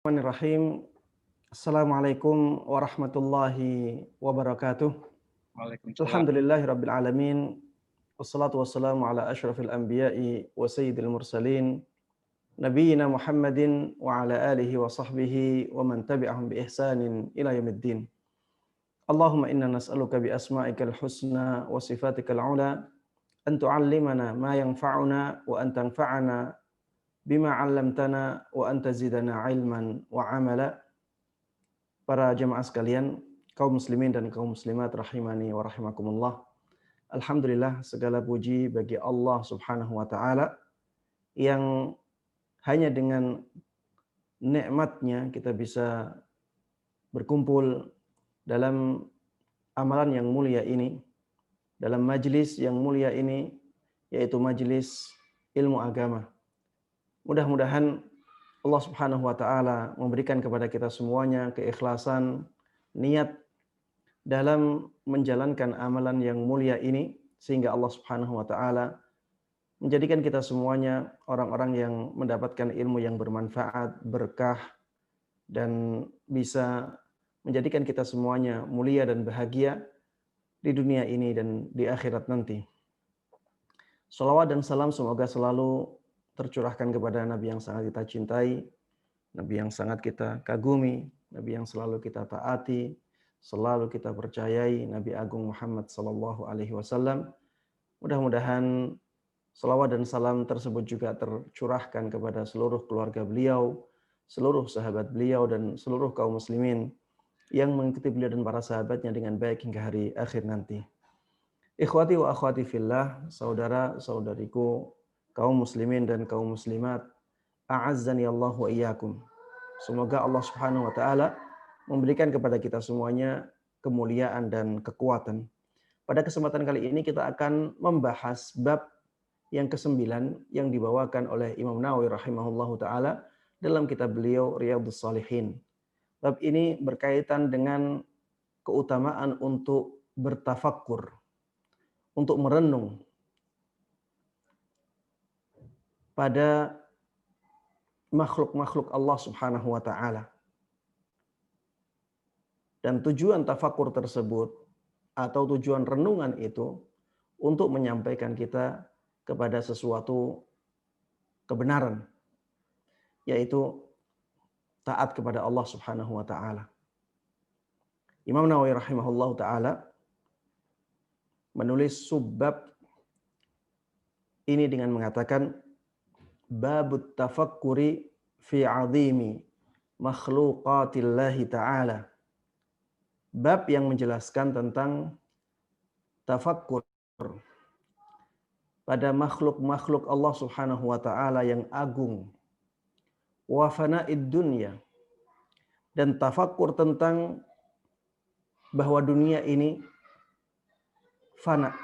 Bismillahirrahmanirrahim. Assalamualaikum warahmatullahi wabarakatuh. Waalaikumsalam. Alhamdulillahirabbil alamin. Wassalatu wassalamu ala asyrafil anbiya'i wa sayyidil mursalin nabiyyina Muhammadin wa ala alihi wa sahbihi wa man tabi'ahum bi ihsanin ila yaumiddin. Allahumma inna nas'aluka bi asma'ikal husna wa sifatikal ula an tu'allimana ma yanfa'una wa an tanfa'ana bima 'allamtana wa an tazidana ilman wa amala. Para jemaah sekalian, kaum muslimin dan kaum muslimat rahimani wa rahimakumullah. Alhamdulillah, segala puji bagi Allah Subhanahu wa taala yang hanya dengan nikmatnya kita bisa berkumpul dalam amalan yang mulia ini, dalam majlis yang mulia ini, yaitu majlis ilmu agama. Mudah-mudahan Allah Subhanahu wa taala memberikan kepada kita semuanya keikhlasan niat dalam menjalankan amalan yang mulia ini, sehingga Allah Subhanahu wa taala menjadikan kita semuanya orang-orang yang mendapatkan ilmu yang bermanfaat, berkah, dan bisa menjadikan kita semuanya mulia dan bahagia di dunia ini dan di akhirat nanti. Shalawat dan salam semoga selalu tercurahkan kepada Nabi yang sangat kita cintai, Nabi yang sangat kita kagumi, Nabi yang selalu kita taati, selalu kita percayai, Nabi Agung Muhammad sallallahu alaihi wasallam. Mudah-mudahan selawat dan salam tersebut juga tercurahkan kepada seluruh keluarga beliau, seluruh sahabat beliau, dan seluruh kaum muslimin yang mengikuti beliau dan para sahabatnya dengan baik hingga hari akhir nanti. Ikhwati wa akhwati fillah, saudara-saudariku, kaum muslimin dan kaum muslimat, a'azzani Allah wa iyyakum. Semoga Allah Subhanahu wa taala memberikan kepada kita semuanya kemuliaan dan kekuatan. Pada kesempatan kali ini kita akan membahas bab yang ke-9 yang dibawakan oleh Imam Nawawi rahimahullahu taala dalam kitab beliau Riyadhus Shalihin. Bab ini berkaitan dengan keutamaan untuk bertafakkur, untuk merenung pada makhluk-makhluk Allah Subhanahu wa taala. Dan tujuan tafakur tersebut atau tujuan renungan itu untuk menyampaikan kita kepada sesuatu kebenaran, yaitu taat kepada Allah Subhanahu wa taala. Imam Nawawi rahimahullahu taala menulis subbab ini dengan mengatakan babut tafakkuri fi 'azimi makhluqatillahi ta'ala. Bab yang menjelaskan tentang tafakkur pada makhluk-makhluk Allah Subhanahu wa taala yang agung. Wa fana'id dunya, dan tafakkur tentang bahwa dunia ini fana.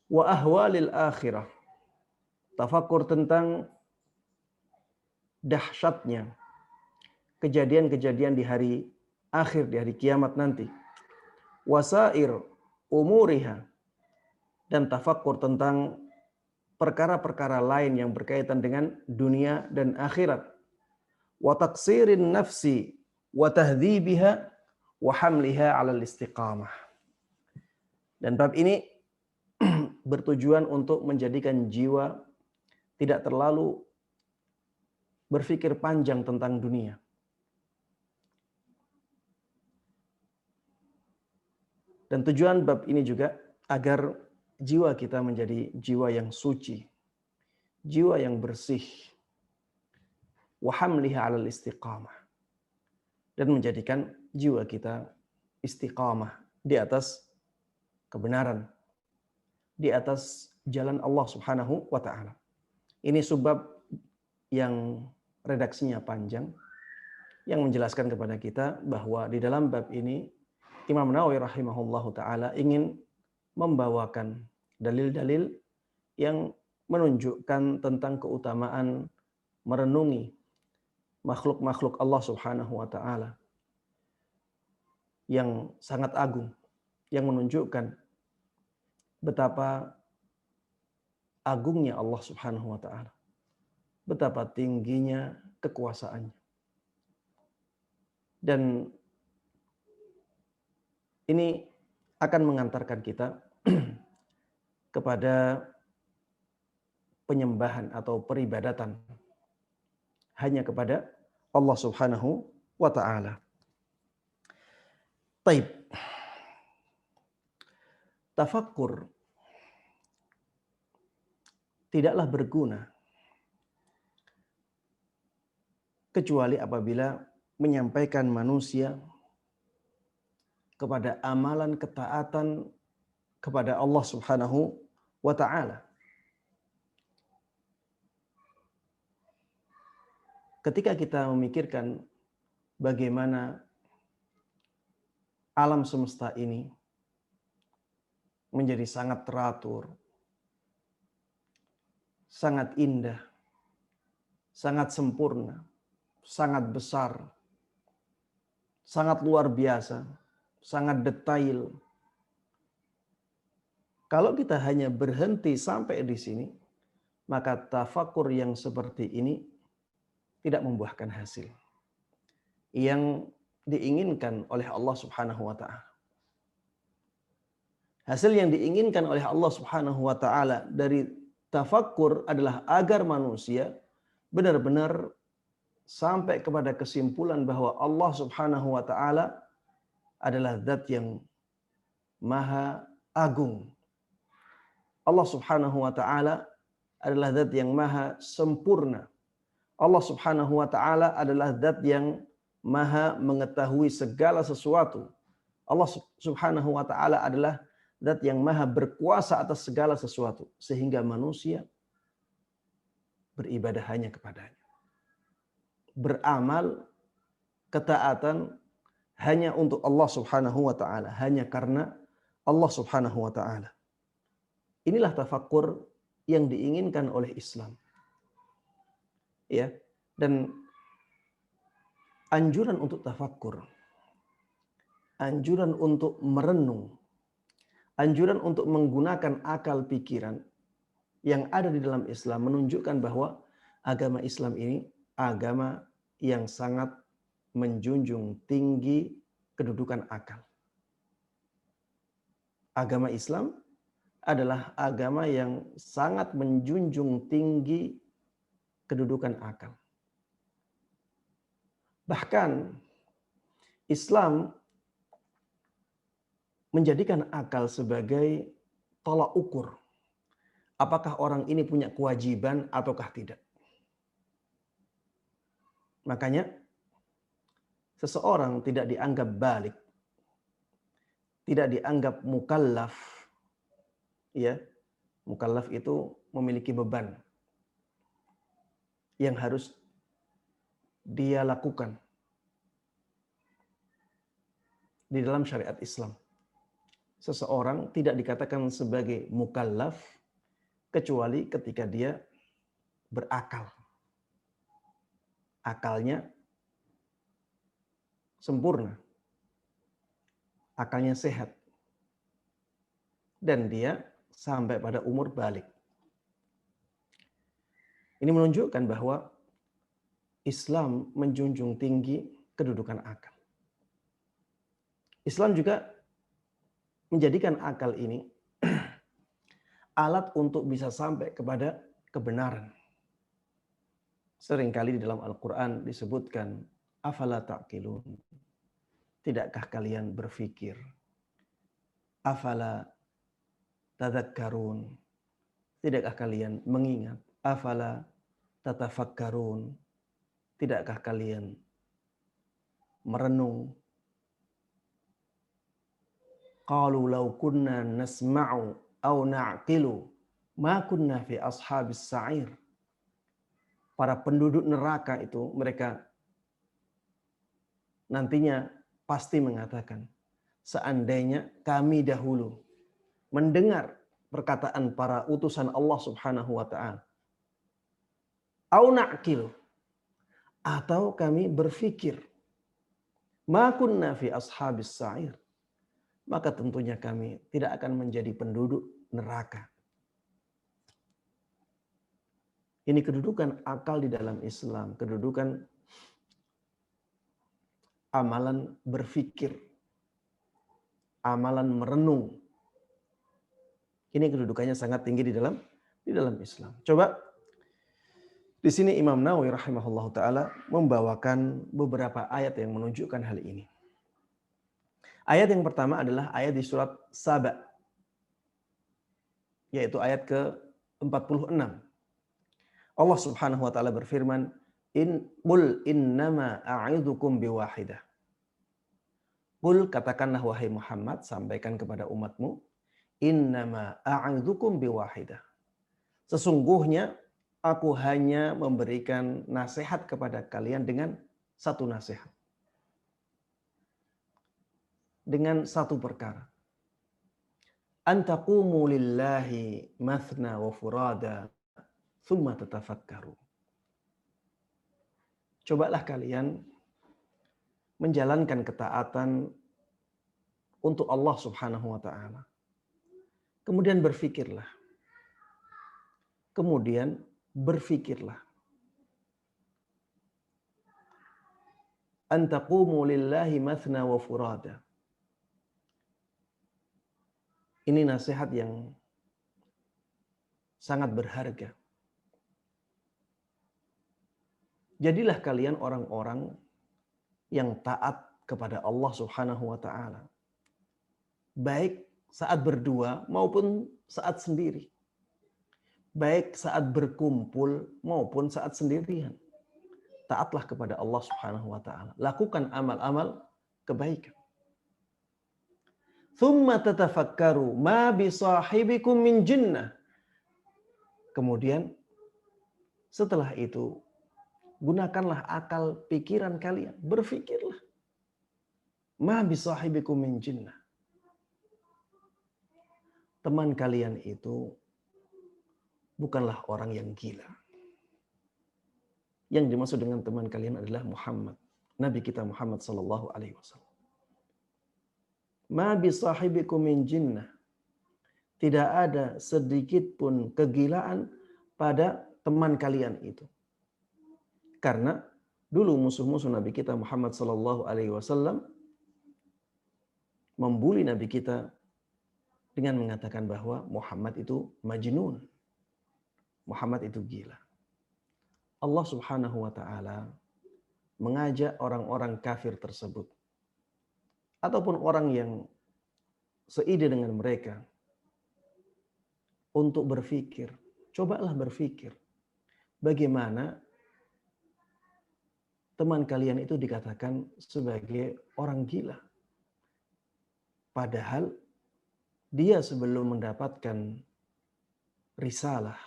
Wa ahwalil akhirah, tafakkur tentang dahsyatnya kejadian-kejadian di hari akhir, di hari kiamat nanti. Wasair umuriha, dan tafakkur tentang perkara-perkara lain yang berkaitan dengan dunia dan akhirat. Wa taqsirin nafsi wa tahdhibiha wa hamliha 'alal istiqamah. Dan bab ini bertujuan untuk menjadikan jiwa tidak terlalu berpikir panjang tentang dunia. Dan tujuan bab ini juga agar jiwa kita menjadi jiwa yang suci, jiwa yang bersih, wa hamliha 'alal istiqamah, dan menjadikan jiwa kita istiqamah di atas kebenaran, di atas jalan Allah Subhanahu wa taala. Ini sebab yang redaksinya panjang, yang menjelaskan kepada kita bahwa di dalam bab ini Imam Nawawi rahimahullahu taala ingin membawakan dalil-dalil yang menunjukkan tentang keutamaan merenungi makhluk-makhluk Allah Subhanahu wa taala yang sangat agung, yang menunjukkan betapa agungnya Allah Subhanahu wa taala, betapa tingginya kekuasaannya. Dan ini akan mengantarkan kita kepada penyembahan atau peribadatan hanya kepada Allah Subhanahu wa taala. Taib. Tafakkur tidaklah berguna kecuali apabila menyampaikan manusia kepada amalan ketaatan kepada Allah Subhanahu wa taala. Ketika kita memikirkan bagaimana alam semesta ini menjadi sangat teratur, sangat indah, sangat sempurna, sangat besar, sangat luar biasa, sangat detail. Kalau kita hanya berhenti sampai di sini, maka tafakur yang seperti ini tidak membuahkan hasil yang diinginkan oleh Allah Subhanahu wa taala. Hasil yang diinginkan oleh Allah Subhanahu wa taala dari tafakkur adalah agar manusia benar-benar sampai kepada kesimpulan bahwa Allah Subhanahu wa taala adalah zat yang maha agung. Allah Subhanahu wa taala adalah zat yang maha sempurna. Allah Subhanahu wa taala adalah zat yang maha mengetahui segala sesuatu. Allah Subhanahu wa taala adalah zat yang maha berkuasa atas segala sesuatu sehingga manusia beribadah hanya kepadanya. Beramal ketaatan hanya untuk Allah Subhanahu wa taala, hanya karena Allah Subhanahu wa taala. Inilah tafakkur yang diinginkan oleh Islam. Ya, dan anjuran untuk tafakkur, anjuran untuk merenung, anjuran untuk menggunakan akal pikiran yang ada di dalam Islam menunjukkan bahwa agama Islam ini agama yang sangat menjunjung tinggi kedudukan akal. Agama Islam adalah agama yang sangat menjunjung tinggi kedudukan akal. Bahkan Islam menjadikan akal sebagai tolak ukur. Apakah orang ini punya kewajiban ataukah tidak. Makanya seseorang tidak dianggap balik, tidak dianggap mukallaf. Ya, mukallaf itu memiliki beban yang harus dia lakukan di dalam syariat Islam. Seseorang tidak dikatakan sebagai mukallaf kecuali ketika dia berakal. Akalnya sempurna. Akalnya sehat. Dan dia sampai pada umur balik. Ini menunjukkan bahwa Islam menjunjung tinggi kedudukan akal. Islam juga menjadikan akal ini alat untuk bisa sampai kepada kebenaran. Seringkali di dalam Al-Quran disebutkan, afala ta'qilun. Tidakkah kalian berfikir? Afala tadhakkarun. Tidakkah kalian mengingat? Afala tatafakkarun. Tidakkah kalian merenung? Qalu law kunna nasma'u aw na'qilu ma kunna fi ashabis sa'ir. Para penduduk neraka itu mereka nantinya pasti mengatakan, seandainya kami dahulu mendengar perkataan para utusan Allah Subhanahu wa taala, au na'qilu, atau kami berfikir, ma kunna fi ashabis sa'ir, maka tentunya kami tidak akan menjadi penduduk neraka. Ini kedudukan akal di dalam Islam, kedudukan amalan berpikir, amalan merenung. Ini kedudukannya sangat tinggi di dalam Islam. Coba di sini Imam Nawawi rahimahullah taala membawakan beberapa ayat yang menunjukkan hal ini. Ayat yang pertama adalah ayat di surat Saba, yaitu ayat ke-46. Allah Subhanahu wa taala berfirman, qul innama a'idzukum biwahidah. Qul, katakanlah wahai Muhammad, sampaikan kepada umatmu, innama a'idzukum biwahidah. Sesungguhnya aku hanya memberikan nasihat kepada kalian dengan satu nasihat. Dengan satu perkara. Antaqumu lillahi mathna wa furada thumma tatafakkaru. Cobalah kalian menjalankan ketaatan untuk Allah Subhanahu wa taala. Kemudian berfikirlah. Antaqumu lillahi mathna wa furada. Ini nasihat yang sangat berharga. Jadilah kalian orang-orang yang taat kepada Allah Subhanahu wa taala. Baik saat berdua maupun saat sendiri. Baik saat berkumpul maupun saat sendirian. Taatlah kepada Allah Subhanahu wa taala. Lakukan amal-amal kebaikan. Thumma tatafakkaru ma bisahibikum min jinnah. Kemudian setelah itu gunakanlah akal pikiran kalian, berfikirlah. Ma bisahibikum min jinnah. Teman kalian itu bukanlah orang yang gila. Yang dimaksud dengan teman kalian adalah Muhammad, Nabi kita Muhammad sallallahu alaihi wasallam. Ma bisahibikum min jinnah. Tidak ada sedikit pun kegilaan pada teman kalian itu. Karena dulu musuh-musuh Nabi kita Muhammad sallallahu alaihi wasallam membuli Nabi kita dengan mengatakan bahwa Muhammad itu majnun. Muhammad itu gila. Allah Subhanahu wa taala mengajak orang-orang kafir tersebut ataupun orang yang seide dengan mereka untuk berpikir. Cobalah berpikir bagaimana teman kalian itu dikatakan sebagai orang gila. Padahal dia sebelum mendapatkan risalah,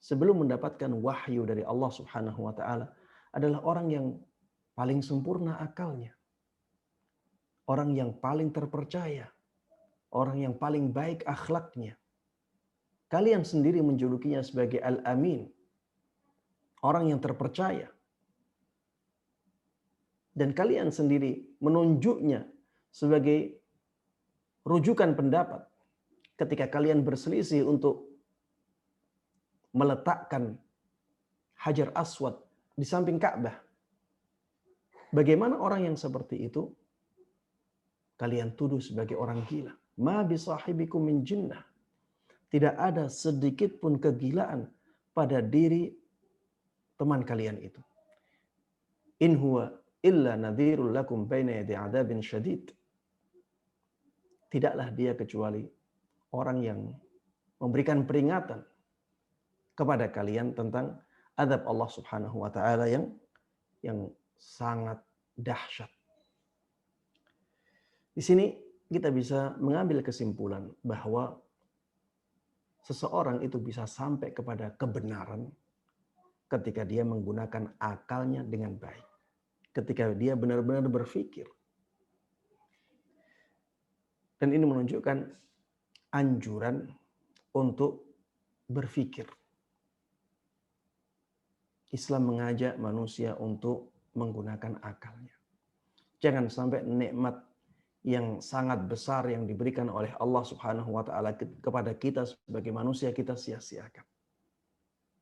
sebelum mendapatkan wahyu dari Allah Subhanahu wa taala adalah orang yang paling sempurna akalnya. Orang yang paling terpercaya, orang yang paling baik akhlaknya. Kalian sendiri menjulukinya sebagai Al-Amin, orang yang terpercaya. Dan kalian sendiri menunjuknya sebagai rujukan pendapat ketika kalian berselisih untuk meletakkan Hajar Aswad di samping Ka'bah. Bagaimana orang yang seperti itu kalian tuduh sebagai orang gila? Ma bisahibikum min jinnah. Tidak ada sedikit pun kegilaan pada diri teman kalian itu. In huwa illa nadhirul lakum baina yadi adzabin syadid. Tidaklah dia kecuali orang yang memberikan peringatan kepada kalian tentang azab Allah Subhanahu wa taala yang sangat dahsyat. Di sini kita bisa mengambil kesimpulan bahwa seseorang itu bisa sampai kepada kebenaran ketika dia menggunakan akalnya dengan baik. Ketika dia benar-benar berpikir. Dan ini menunjukkan anjuran untuk berpikir. Islam mengajak manusia untuk menggunakan akalnya. Jangan sampai nikmat yang sangat besar yang diberikan oleh Allah Subhanahu wa taala kepada kita sebagai manusia kita sia-siakan.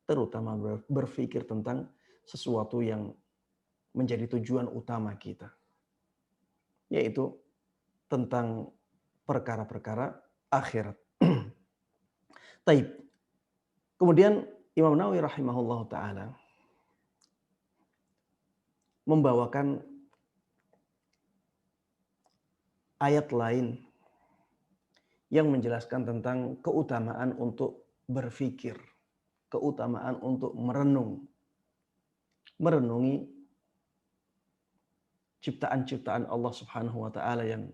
Terutama berpikir tentang sesuatu yang menjadi tujuan utama kita, yaitu tentang perkara-perkara akhirat. Taib. Kemudian Imam Nawawi rahimahullah taala membawakan ayat lain yang menjelaskan tentang keutamaan untuk berfikir, keutamaan untuk merenungi ciptaan-ciptaan Allah Subhanahu wa taala yang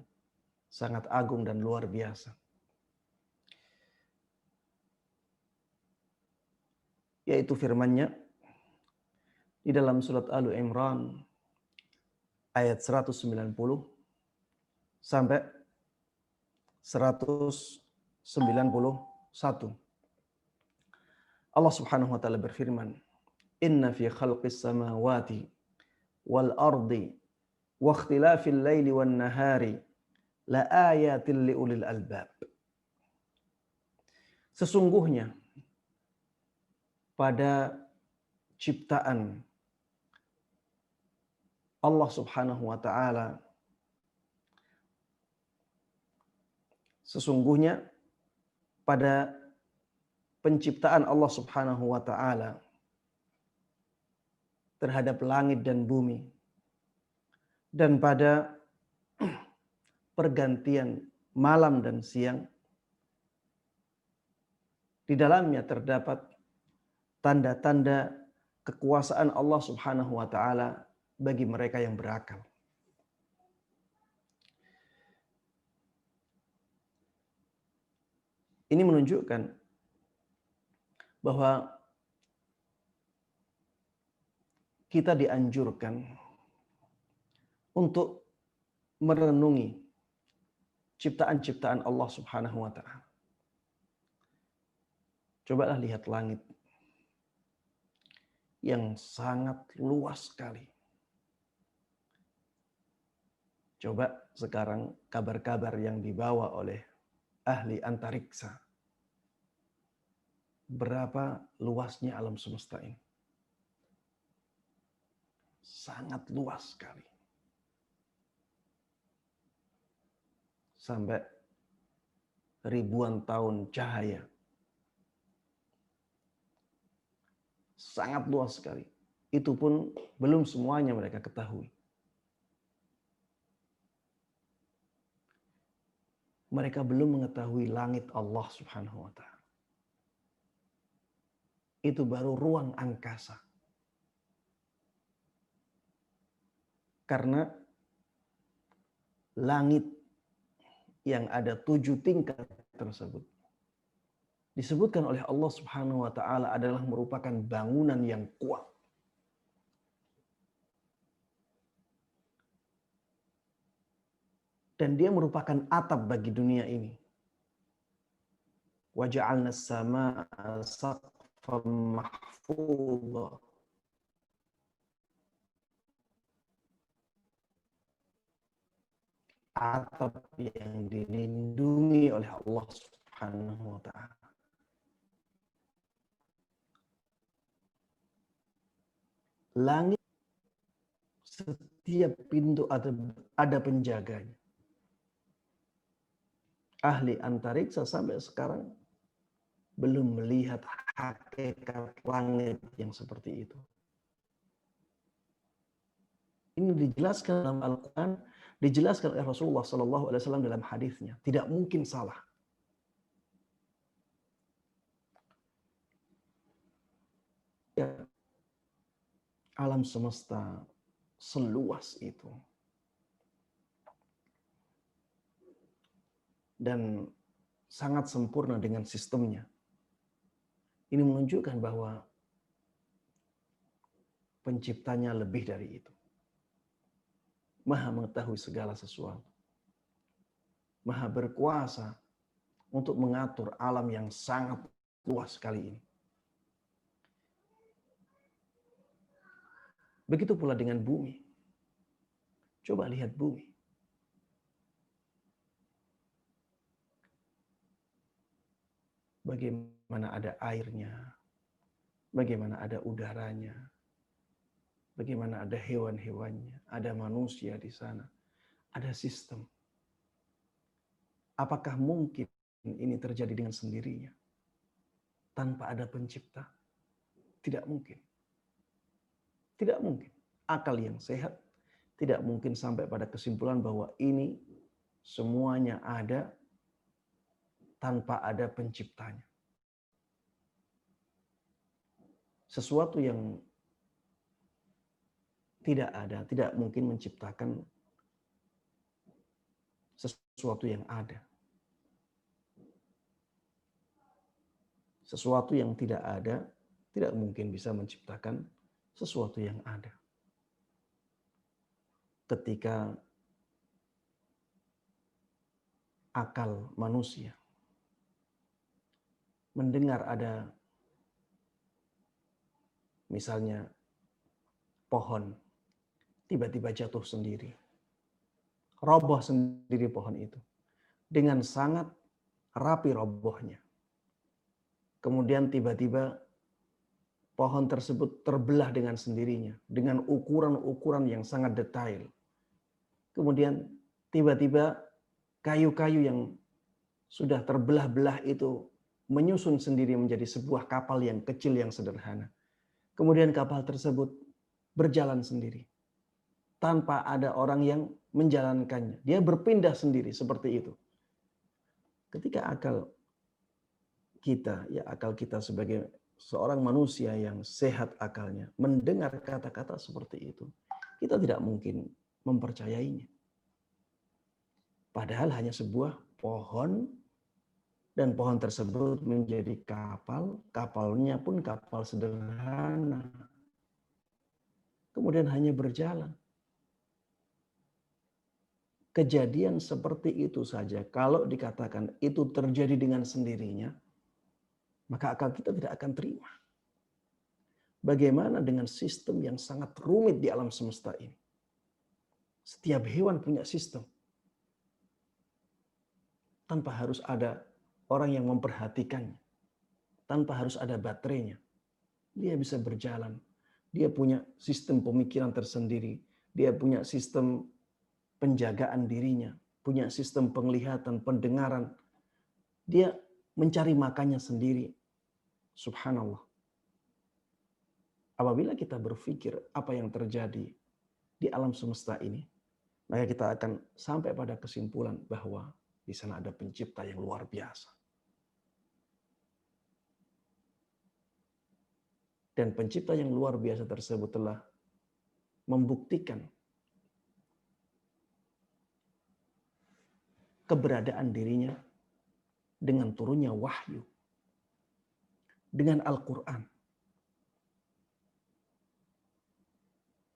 sangat agung dan luar biasa. Yaitu firman-Nya di dalam surat Al-Imran ayat 190 sampai 191. Allah Subhanahu wa taala berfirman, "Inna fi khalqis samawati wal ardi wa ikhtilafil laili wan nahari la ayatin liulil albab." Sesungguhnya pada ciptaan Allah Subhanahu wa taala, sesungguhnya pada penciptaan Allah Subhanahu wa taala terhadap langit dan bumi, dan pada pergantian malam dan siang, di dalamnya terdapat tanda-tanda kekuasaan Allah Subhanahu wa taala bagi mereka yang berakal. Ini menunjukkan bahwa kita dianjurkan untuk merenungi ciptaan-ciptaan Allah Subhanahu wa taala. Cobalah lihat langit yang sangat luas sekali. Coba sekarang kabar-kabar yang dibawa oleh ahli antariksa. Berapa luasnya alam semesta ini? Sangat luas sekali. Sampai ribuan tahun cahaya. Sangat luas sekali. Itu pun belum semuanya mereka ketahui. Mereka belum mengetahui langit Allah Subhanahu wa taala. Itu baru ruang angkasa. Karena langit yang ada 7 tingkat tersebut disebutkan oleh Allah Subhanahu wa taala adalah merupakan bangunan yang kuat. Dan dia merupakan atap bagi dunia ini. Wa ja'alna as-samaa'a saqfan mahfudha. Atap yang dilindungi oleh Allah Subhanahu wa taala. Langit setiap pintu ada penjaganya. Ahli antariksa sampai sekarang belum melihat hakikat langit yang seperti itu. Ini dijelaskan dalam Al-Quran, dijelaskan oleh Rasulullah SAW dalam hadisnya. Tidak mungkin salah. Ya, alam semesta seluas itu. Dan sangat sempurna dengan sistemnya. Ini menunjukkan bahwa penciptanya lebih dari itu. Maha mengetahui segala sesuatu. Maha berkuasa untuk mengatur alam yang sangat luas sekali ini. Begitu pula dengan bumi. Coba lihat bumi. Bagaimana ada airnya, bagaimana ada udaranya, Bagaimana ada hewan-hewannya, ada manusia di sana, ada sistem. Apakah mungkin ini terjadi dengan sendirinya? Tanpa ada pencipta? Tidak mungkin. Tidak mungkin. Akal yang sehat tidak mungkin sampai pada kesimpulan bahwa ini semuanya ada tanpa ada penciptanya. Sesuatu yang tidak ada, tidak mungkin menciptakan sesuatu yang ada. Sesuatu yang tidak ada, tidak mungkin bisa menciptakan sesuatu yang ada. Ketika akal manusia mendengar ada misalnya pohon tiba-tiba jatuh sendiri, roboh sendiri pohon itu dengan sangat rapi robohnya. Kemudian tiba-tiba pohon tersebut terbelah dengan sendirinya dengan ukuran-ukuran yang sangat detail. Kemudian tiba-tiba kayu-kayu yang sudah terbelah-belah itu menyusun sendiri menjadi sebuah kapal yang kecil yang sederhana. Kemudian kapal tersebut berjalan sendiri tanpa ada orang yang menjalankannya. Dia berpindah sendiri seperti itu. Ketika akal kita sebagai seorang manusia yang sehat akalnya mendengar kata-kata seperti itu, kita tidak mungkin mempercayainya. Padahal hanya sebuah pohon dan pohon tersebut menjadi kapal, kapalnya pun kapal sederhana. Kemudian hanya berjalan. Kejadian seperti itu saja, kalau dikatakan itu terjadi dengan sendirinya, maka akal kita tidak akan terima. Bagaimana dengan sistem yang sangat rumit di alam semesta ini? Setiap hewan punya sistem. Tanpa harus ada orang yang memperhatikannya. Tanpa harus ada baterainya. Dia bisa berjalan. Dia punya sistem pemikiran tersendiri. Dia punya sistem penjagaan dirinya. Punya sistem penglihatan, pendengaran. Dia mencari makannya sendiri. Subhanallah. Apabila kita berpikir apa yang terjadi di alam semesta ini, maka kita akan sampai pada kesimpulan bahwa di sana ada pencipta yang luar biasa. Dan pencipta yang luar biasa tersebut telah membuktikan keberadaan dirinya dengan turunnya wahyu, dengan Al-Quran.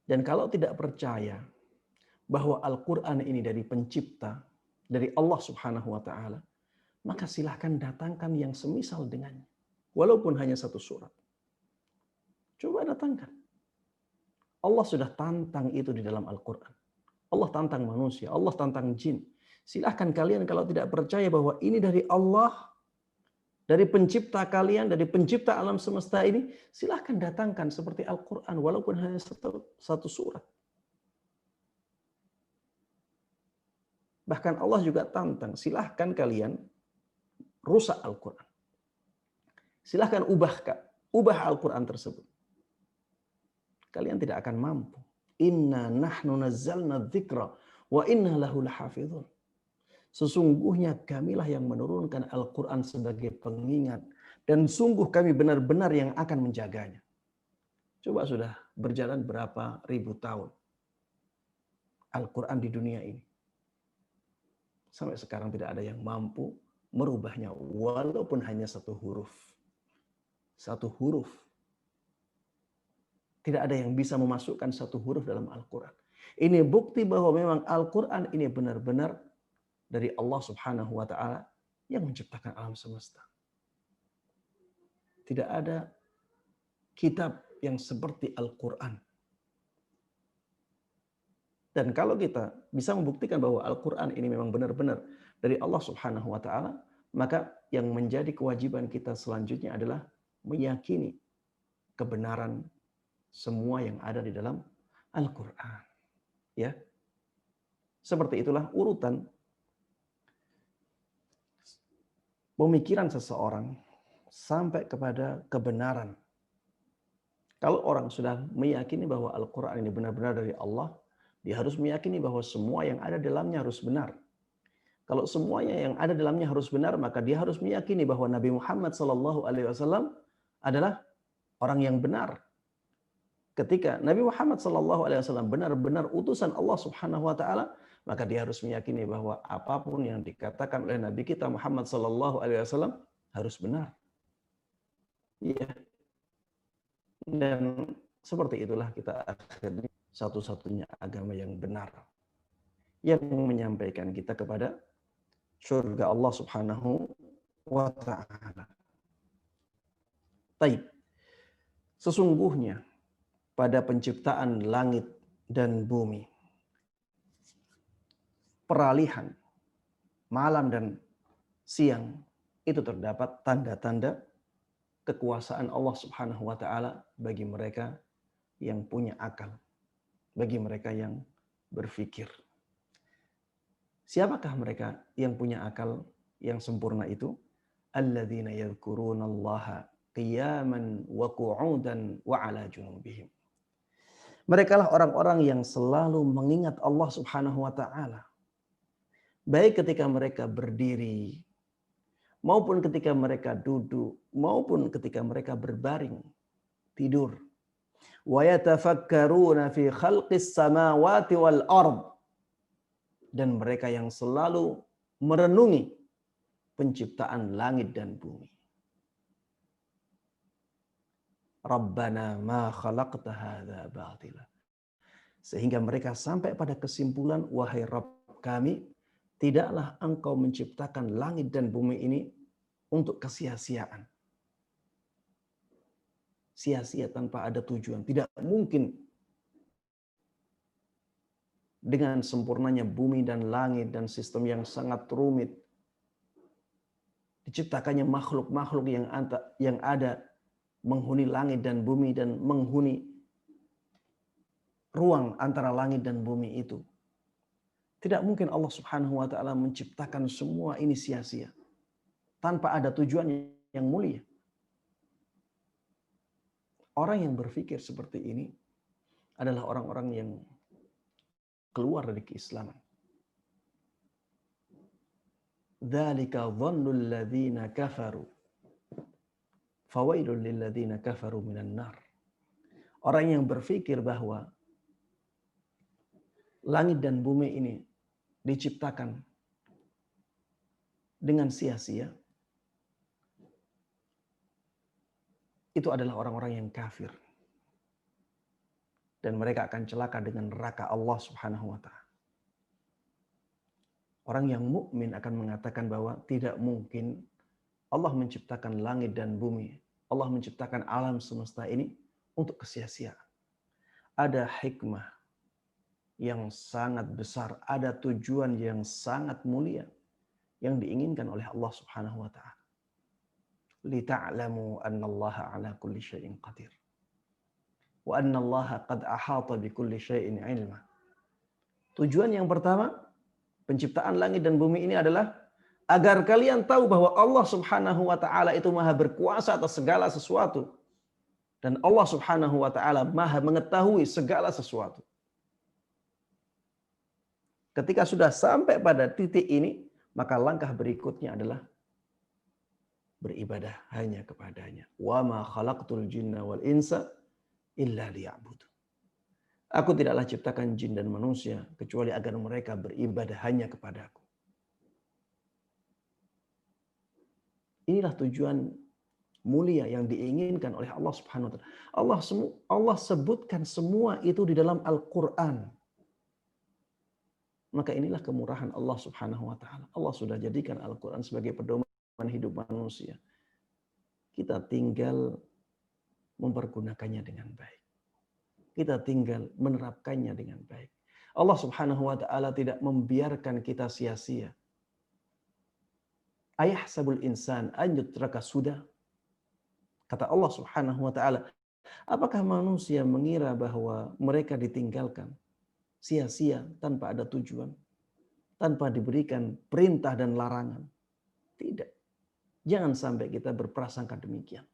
Dan kalau tidak percaya bahwa Al-Quran ini dari pencipta, dari Allah Subhanahu wa Ta'ala, maka silahkan datangkan yang semisal dengannya, walaupun hanya satu surat. Coba datangkan. Allah sudah tantang itu di dalam Al-Quran. Allah tantang manusia, Allah tantang jin. Silahkan kalian kalau tidak percaya bahwa ini dari Allah, dari pencipta kalian, dari pencipta alam semesta ini, silahkan datangkan seperti Al-Quran, walaupun hanya satu surat. Bahkan Allah juga tantang, silahkan kalian rusak Al-Quran. Silahkan ubah Al-Quran tersebut. Kalian tidak akan mampu. Inna nahnu nazzalna dzikra wa inna lahu lahafizun. Sesungguhnya kamilah yang menurunkan Al-Quran sebagai pengingat. Dan sungguh kami benar-benar yang akan menjaganya. Coba sudah berjalan berapa ribu tahun Al-Quran di dunia ini. Sampai sekarang tidak ada yang mampu merubahnya. Walaupun hanya satu huruf. Satu huruf. Tidak ada yang bisa memasukkan satu huruf dalam Al-Quran. Ini bukti bahwa memang Al-Quran ini benar-benar dari Allah Subhanahu wa Ta'ala yang menciptakan alam semesta. Tidak ada kitab yang seperti Al-Quran. Dan kalau kita bisa membuktikan bahwa Al-Quran ini memang benar-benar dari Allah Subhanahu wa Ta'ala, maka yang menjadi kewajiban kita selanjutnya adalah meyakini kebenaran semua yang ada di dalam Al-Quran. Ya, seperti itulah urutan pemikiran seseorang sampai kepada kebenaran. Kalau orang sudah meyakini bahwa Al-Quran ini benar-benar dari Allah, dia harus meyakini bahwa semua yang ada dalamnya harus benar. Kalau semuanya yang ada dalamnya harus benar, maka dia harus meyakini bahwa Nabi Muhammad SAW adalah orang yang benar. Ketika Nabi Muhammad SAW benar-benar utusan Allah Subhanahu Wa Taala, maka dia harus meyakini bahwa apapun yang dikatakan oleh Nabi kita Muhammad SAW harus benar. Iya. Dan seperti itulah kita akhirnya satu-satunya agama yang benar, yang menyampaikan kita kepada surga Allah Subhanahu wa Ta'ala. Taib. Sesungguhnya pada penciptaan langit dan bumi, peralihan malam dan siang, itu terdapat tanda-tanda kekuasaan Allah Subhanahu wa Ta'ala bagi mereka yang punya akal, bagi mereka yang berfikir. Siapakah mereka yang punya akal yang sempurna itu? Alladzina yadhkurunallaha qiyaman wa qu'udan wa 'ala junubihim. Mereka lah orang-orang yang selalu mengingat Allah Subhanahu wa Ta'ala, baik ketika mereka berdiri, maupun ketika mereka duduk, maupun ketika mereka berbaring, tidur. Wa yatafakkaruna fi khalqis samawati wal ard. Dan mereka yang selalu merenungi penciptaan langit dan bumi. Rabbana ma khalaqta hadza batila. Sehingga mereka sampai pada kesimpulan, wahai Rabb kami, tidaklah engkau menciptakan langit dan bumi ini untuk kesia-siaan. Sia-sia tanpa ada tujuan. Tidak mungkin dengan sempurnanya bumi dan langit dan sistem yang sangat rumit, diciptakannya makhluk-makhluk yang ada menghuni langit dan bumi dan menghuni ruang antara langit dan bumi itu. Tidak mungkin Allah Subhanahu wa Ta'ala menciptakan semua ini sia-sia tanpa ada tujuan yang mulia. Orang yang berpikir seperti ini adalah orang-orang yang keluar dari keislaman. Dzalika dhannul ladzina kafaru fawailul lil ladzina kafaru minan nar. Orang yang berpikir bahwa langit dan bumi ini diciptakan dengan sia-sia, itu adalah orang-orang yang kafir. Dan mereka akan celaka dengan neraka Allah Subhanahu wa Ta'ala. Orang yang mukmin akan mengatakan bahwa tidak mungkin Allah menciptakan langit dan bumi, Allah menciptakan alam semesta ini untuk kesia-siaan. Ada hikmah yang sangat besar, ada tujuan yang sangat mulia yang diinginkan oleh Allah Subhanahu wa Ta'ala. Lita'lamu annallaha ala kulli syai'in qadir. Wa annallaha qad ahata bi kulli syai'in ilma. Tujuan yang pertama, penciptaan langit dan bumi ini adalah agar kalian tahu bahwa Allah Subhanahu wa Ta'ala itu Maha berkuasa atas segala sesuatu. Dan Allah Subhanahu wa Ta'ala Maha mengetahui segala sesuatu. Ketika sudah sampai pada titik ini, maka langkah berikutnya adalah beribadah hanya kepadanya. Wa ma khalaqtul jinna wal insa illa liya'budun. Aku tidaklah ciptakan jin dan manusia kecuali agar mereka beribadah hanya kepadaku. Inilah tujuan mulia yang diinginkan oleh Allah Subhanahu wa Ta'ala. Allah sebutkan semua itu di dalam Al-Qur'an. Maka inilah kemurahan Allah Subhanahu wa Ta'ala. Allah sudah jadikan Al-Qur'an sebagai pedoman hidup manusia. Kita tinggal mempergunakannya dengan baik. Kita tinggal menerapkannya dengan baik. Allah Subhanahu wa Ta'ala tidak membiarkan kita sia-sia. Ayahsabul insan an yutraka sudah. Kata Allah Subhanahu wa Ta'ala, Apakah manusia mengira bahwa mereka ditinggalkan sia-sia tanpa ada tujuan, tanpa diberikan perintah dan larangan? Tidak. Jangan sampai kita berprasangka demikian.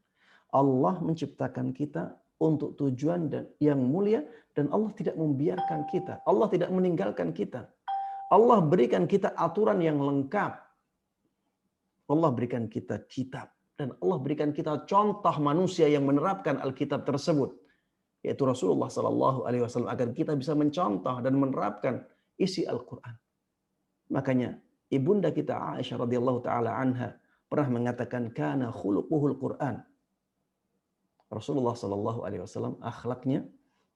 Allah menciptakan kita untuk tujuan dan yang mulia, dan Allah tidak membiarkan kita. Allah tidak meninggalkan kita. Allah berikan kita aturan yang lengkap. Allah berikan kita kitab, dan Allah berikan kita contoh manusia yang menerapkan Alkitab tersebut, yaitu Rasulullah Sallallahu Alaihi Wasallam, agar kita bisa mencontoh dan menerapkan isi Al-Quran. Makanya ibunda kita Aisyah radhiyallahu taala anha pernah mengatakan, kana khuluquhul Quran. Rasulullah Sallallahu Alaihi Wasallam akhlaknya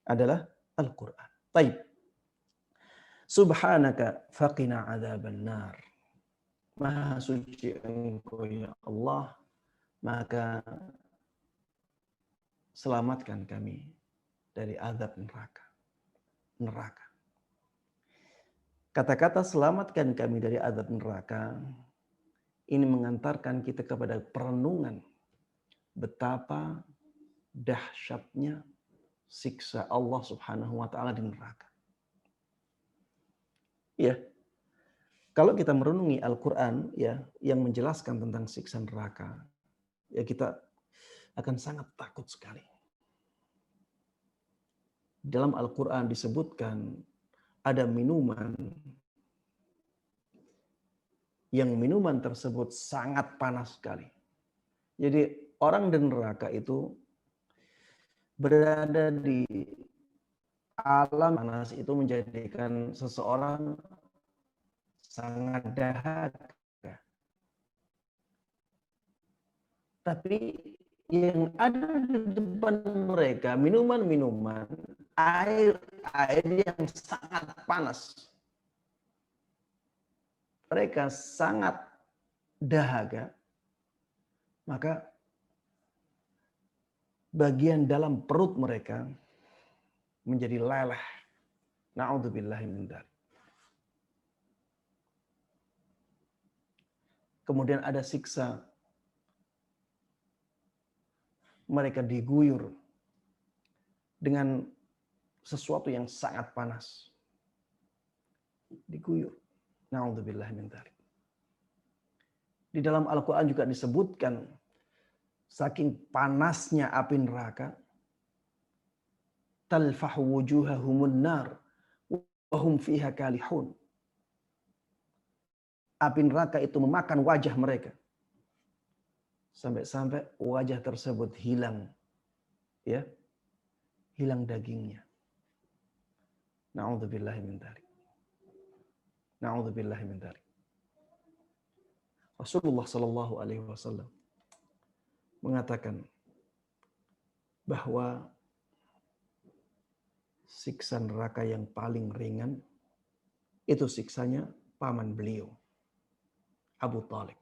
adalah Al-Quran. Taib. Subhanaka faqina adzaban nar. Maha suci Engkau ya Allah, maka selamatkan kami dari azab neraka. Neraka. Kata-kata selamatkan kami dari azab neraka ini mengantarkan kita kepada perenungan betapa dahsyatnya siksa Allah Subhanahu wa taala di neraka. Ya. Kalau kita merenungi Al-Qur'an ya yang menjelaskan tentang siksa neraka, ya kita akan sangat takut sekali. Dalam Al-Qur'an disebutkan ada minuman yang minuman tersebut sangat panas sekali. Jadi orang di neraka itu berada di alam panas itu menjadikan seseorang sangat dahaga. Tapi yang ada di depan mereka minuman-minuman, air yang sangat panas. Mereka sangat dahaga, maka bagian dalam perut mereka menjadi leleh. Na'udzubillahi min dzalik. Kemudian ada siksa. Mereka diguyur dengan sesuatu yang sangat panas. Diguyur. Na'udzubillahi min dzalik. Di dalam Al-Quran juga disebutkan saking panasnya api neraka, talfahu wujuhahumun nar wa hum fiha kalihun. Api neraka itu memakan wajah mereka. Sampai-sampai wajah tersebut hilang. Ya. Hilang dagingnya. Na'udzubillahi min dzalik. Na'udzubillahi min dzalik. Rasulullah sallallahu alaihi wasallam mengatakan bahwa siksa neraka yang paling ringan itu siksanya paman beliau, Abu Thalib.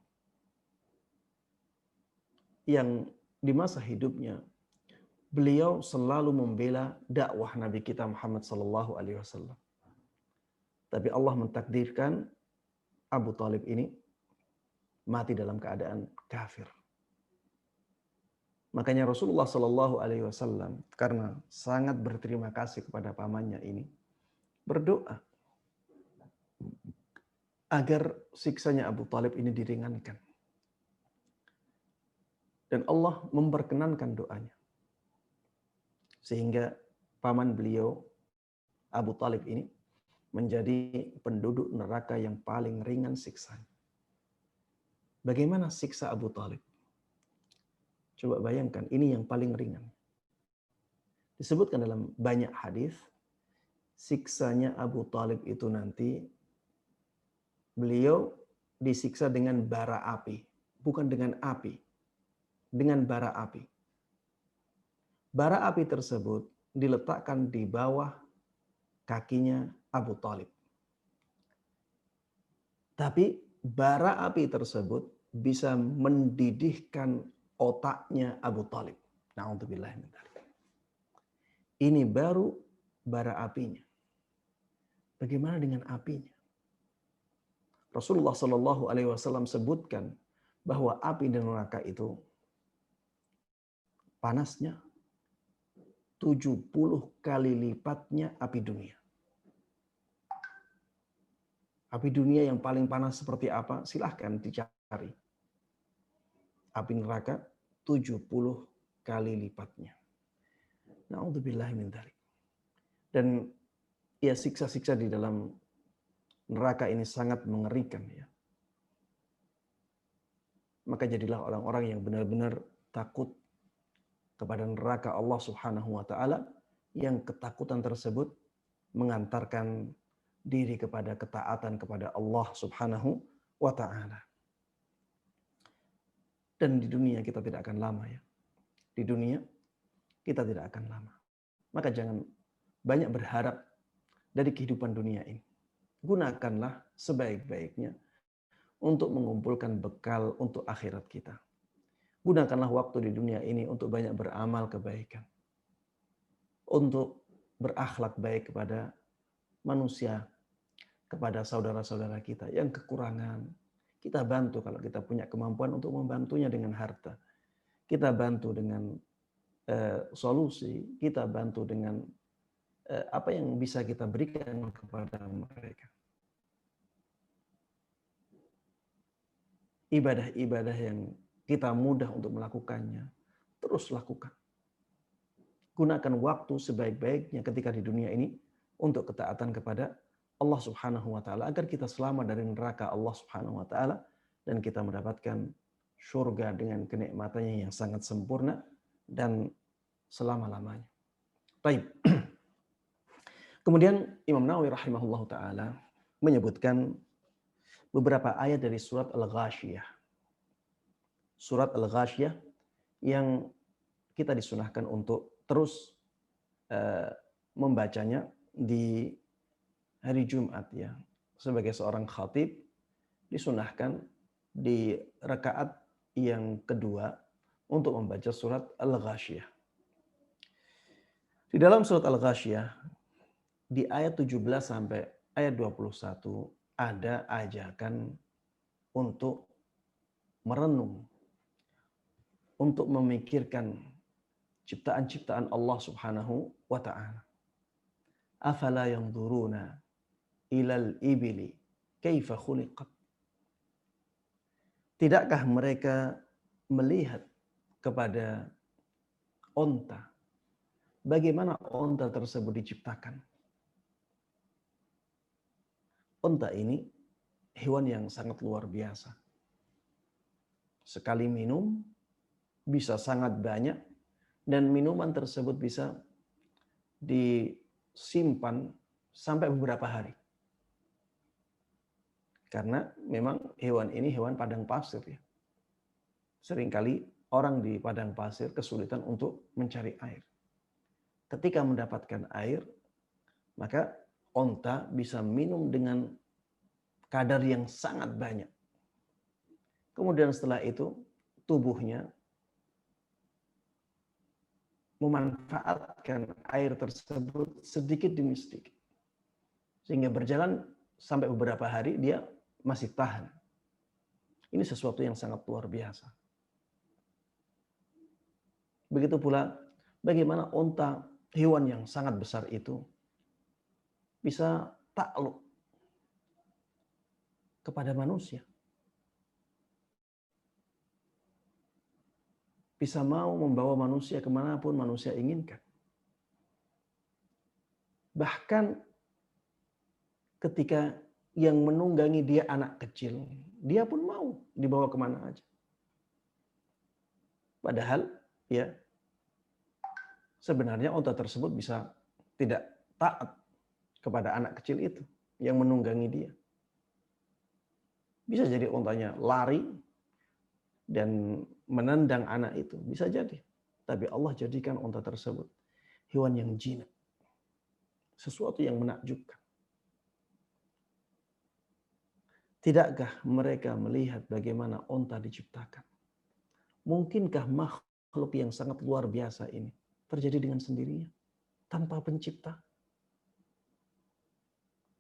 Yang di masa hidupnya beliau selalu membela dakwah Nabi kita Muhammad sallallahu alaihi wasallam. Tapi Allah mentakdirkan Abu Thalib ini mati dalam keadaan kafir. Makanya Rasulullah sallallahu alaihi wasallam karena sangat berterima kasih kepada pamannya ini berdoa agar siksanya Abu Thalib ini diringankan. Dan Allah memperkenankan doanya. Sehingga paman beliau Abu Thalib ini menjadi penduduk neraka yang paling ringan siksanya. Bagaimana siksa Abu Thalib? Coba bayangkan, ini yang paling ringan. Disebutkan dalam banyak hadis, siksanya Abu Thalib itu nanti beliau disiksa dengan bara api, bukan dengan api. Dengan bara api. Bara api tersebut diletakkan di bawah kakinya Abu Thalib. Tapi bara api tersebut bisa mendidihkan otaknya Abu Thalib. Na'udzubillah min dzalik. Ini baru bara apinya. Bagaimana dengan apinya? Rasulullah Shallallahu Alaihi Wasallam sebutkan bahwa api di neraka itu panasnya 70 kali lipatnya api dunia. Api dunia yang paling panas seperti apa? Silahkan dicari. Api neraka 70 kali lipatnya. Na'udzubillahi min dzalik. Dan ya siksa-siksa di dalam neraka ini sangat mengerikan ya. Maka jadilah orang-orang yang benar-benar takut kepada neraka Allah Subhanahu wa taala, yang ketakutan tersebut mengantarkan diri kepada ketaatan kepada Allah Subhanahu wa taala. Dan di dunia kita tidak akan lama ya. Di dunia kita tidak akan lama. Maka jangan banyak berharap dari kehidupan dunia ini. Gunakanlah sebaik-baiknya untuk mengumpulkan bekal untuk akhirat kita. Gunakanlah waktu di dunia ini untuk banyak beramal kebaikan. Untuk berakhlak baik kepada manusia, kepada saudara-saudara kita yang kekurangan. Kita bantu kalau kita punya kemampuan untuk membantunya dengan harta. Kita bantu dengan solusi, kita bantu dengan apa yang bisa kita berikan kepada mereka. Ibadah-ibadah yang kita mudah untuk melakukannya, terus lakukan. Gunakan waktu sebaik-baiknya ketika di dunia ini untuk ketaatan kepada Allah Subhanahu wa taala agar kita selamat dari neraka Allah Subhanahu wa taala dan kita mendapatkan surga dengan kenikmatannya yang sangat sempurna dan selama-lamanya. Baik. Kemudian Imam Nawawi rahimahullahu taala menyebutkan beberapa ayat dari surat Al-Ghasyiyah. Surat Al-Ghasyiyah yang kita disunahkan untuk terus membacanya di hari Jumat ya. Sebagai seorang khatib disunahkan di rakaat yang kedua untuk membaca surat Al-Ghasyiyah. Di dalam surat Al-Ghasyiyah di ayat 17 sampai ayat 21 ada ajakan untuk merenung, untuk memikirkan ciptaan-ciptaan Allah Subhanahu wa taala. Afala yanzuruna ilal ibili kaifa khuliqat. Tidakkah mereka melihat kepada onta, bagaimana onta tersebut diciptakan? Onta ini hewan yang sangat luar biasa. Sekali minum bisa sangat banyak dan minuman tersebut bisa disimpan sampai beberapa hari. Karena memang hewan ini hewan padang pasir ya. Seringkali orang di padang pasir kesulitan untuk mencari air. Ketika mendapatkan air, maka onta bisa minum dengan kadar yang sangat banyak. Kemudian setelah itu tubuhnya memanfaatkan air tersebut sedikit demi sedikit. Sehingga berjalan sampai beberapa hari dia masih tahan. Ini sesuatu yang sangat luar biasa. Begitu pula bagaimana onta, hewan yang sangat besar itu bisa takluk kepada manusia. Bisa mau membawa manusia kemanapun manusia inginkan. Bahkan ketika yang menunggangi dia anak kecil, dia pun mau dibawa kemana aja. Padahal ya sebenarnya onta tersebut bisa tidak taat kepada anak kecil itu yang menunggangi dia. Bisa jadi ontanya lari dan menendang anak itu. Bisa jadi. Tapi Allah jadikan onta tersebut hewan yang jinak. Sesuatu yang menakjubkan. Tidakkah mereka melihat bagaimana onta diciptakan? Mungkinkah makhluk yang sangat luar biasa ini terjadi dengan sendirinya? Tanpa pencipta?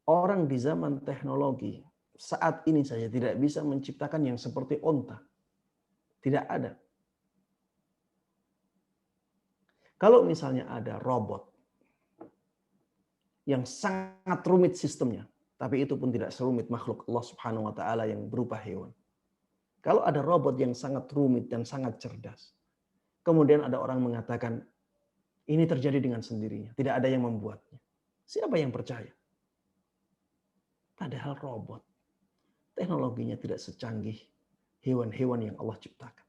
Orang di zaman teknologi saat ini saja tidak bisa menciptakan yang seperti onta. Tidak ada. Kalau misalnya ada robot yang sangat rumit sistemnya, tapi itu pun tidak serumit makhluk Allah Subhanahu wa taala yang berupa hewan. Kalau ada robot yang sangat rumit dan sangat cerdas, kemudian ada orang mengatakan ini terjadi dengan sendirinya, tidak ada yang membuatnya. Siapa yang percaya? Padahal robot, teknologinya tidak secanggih hewan-hewan yang Allah ciptakan.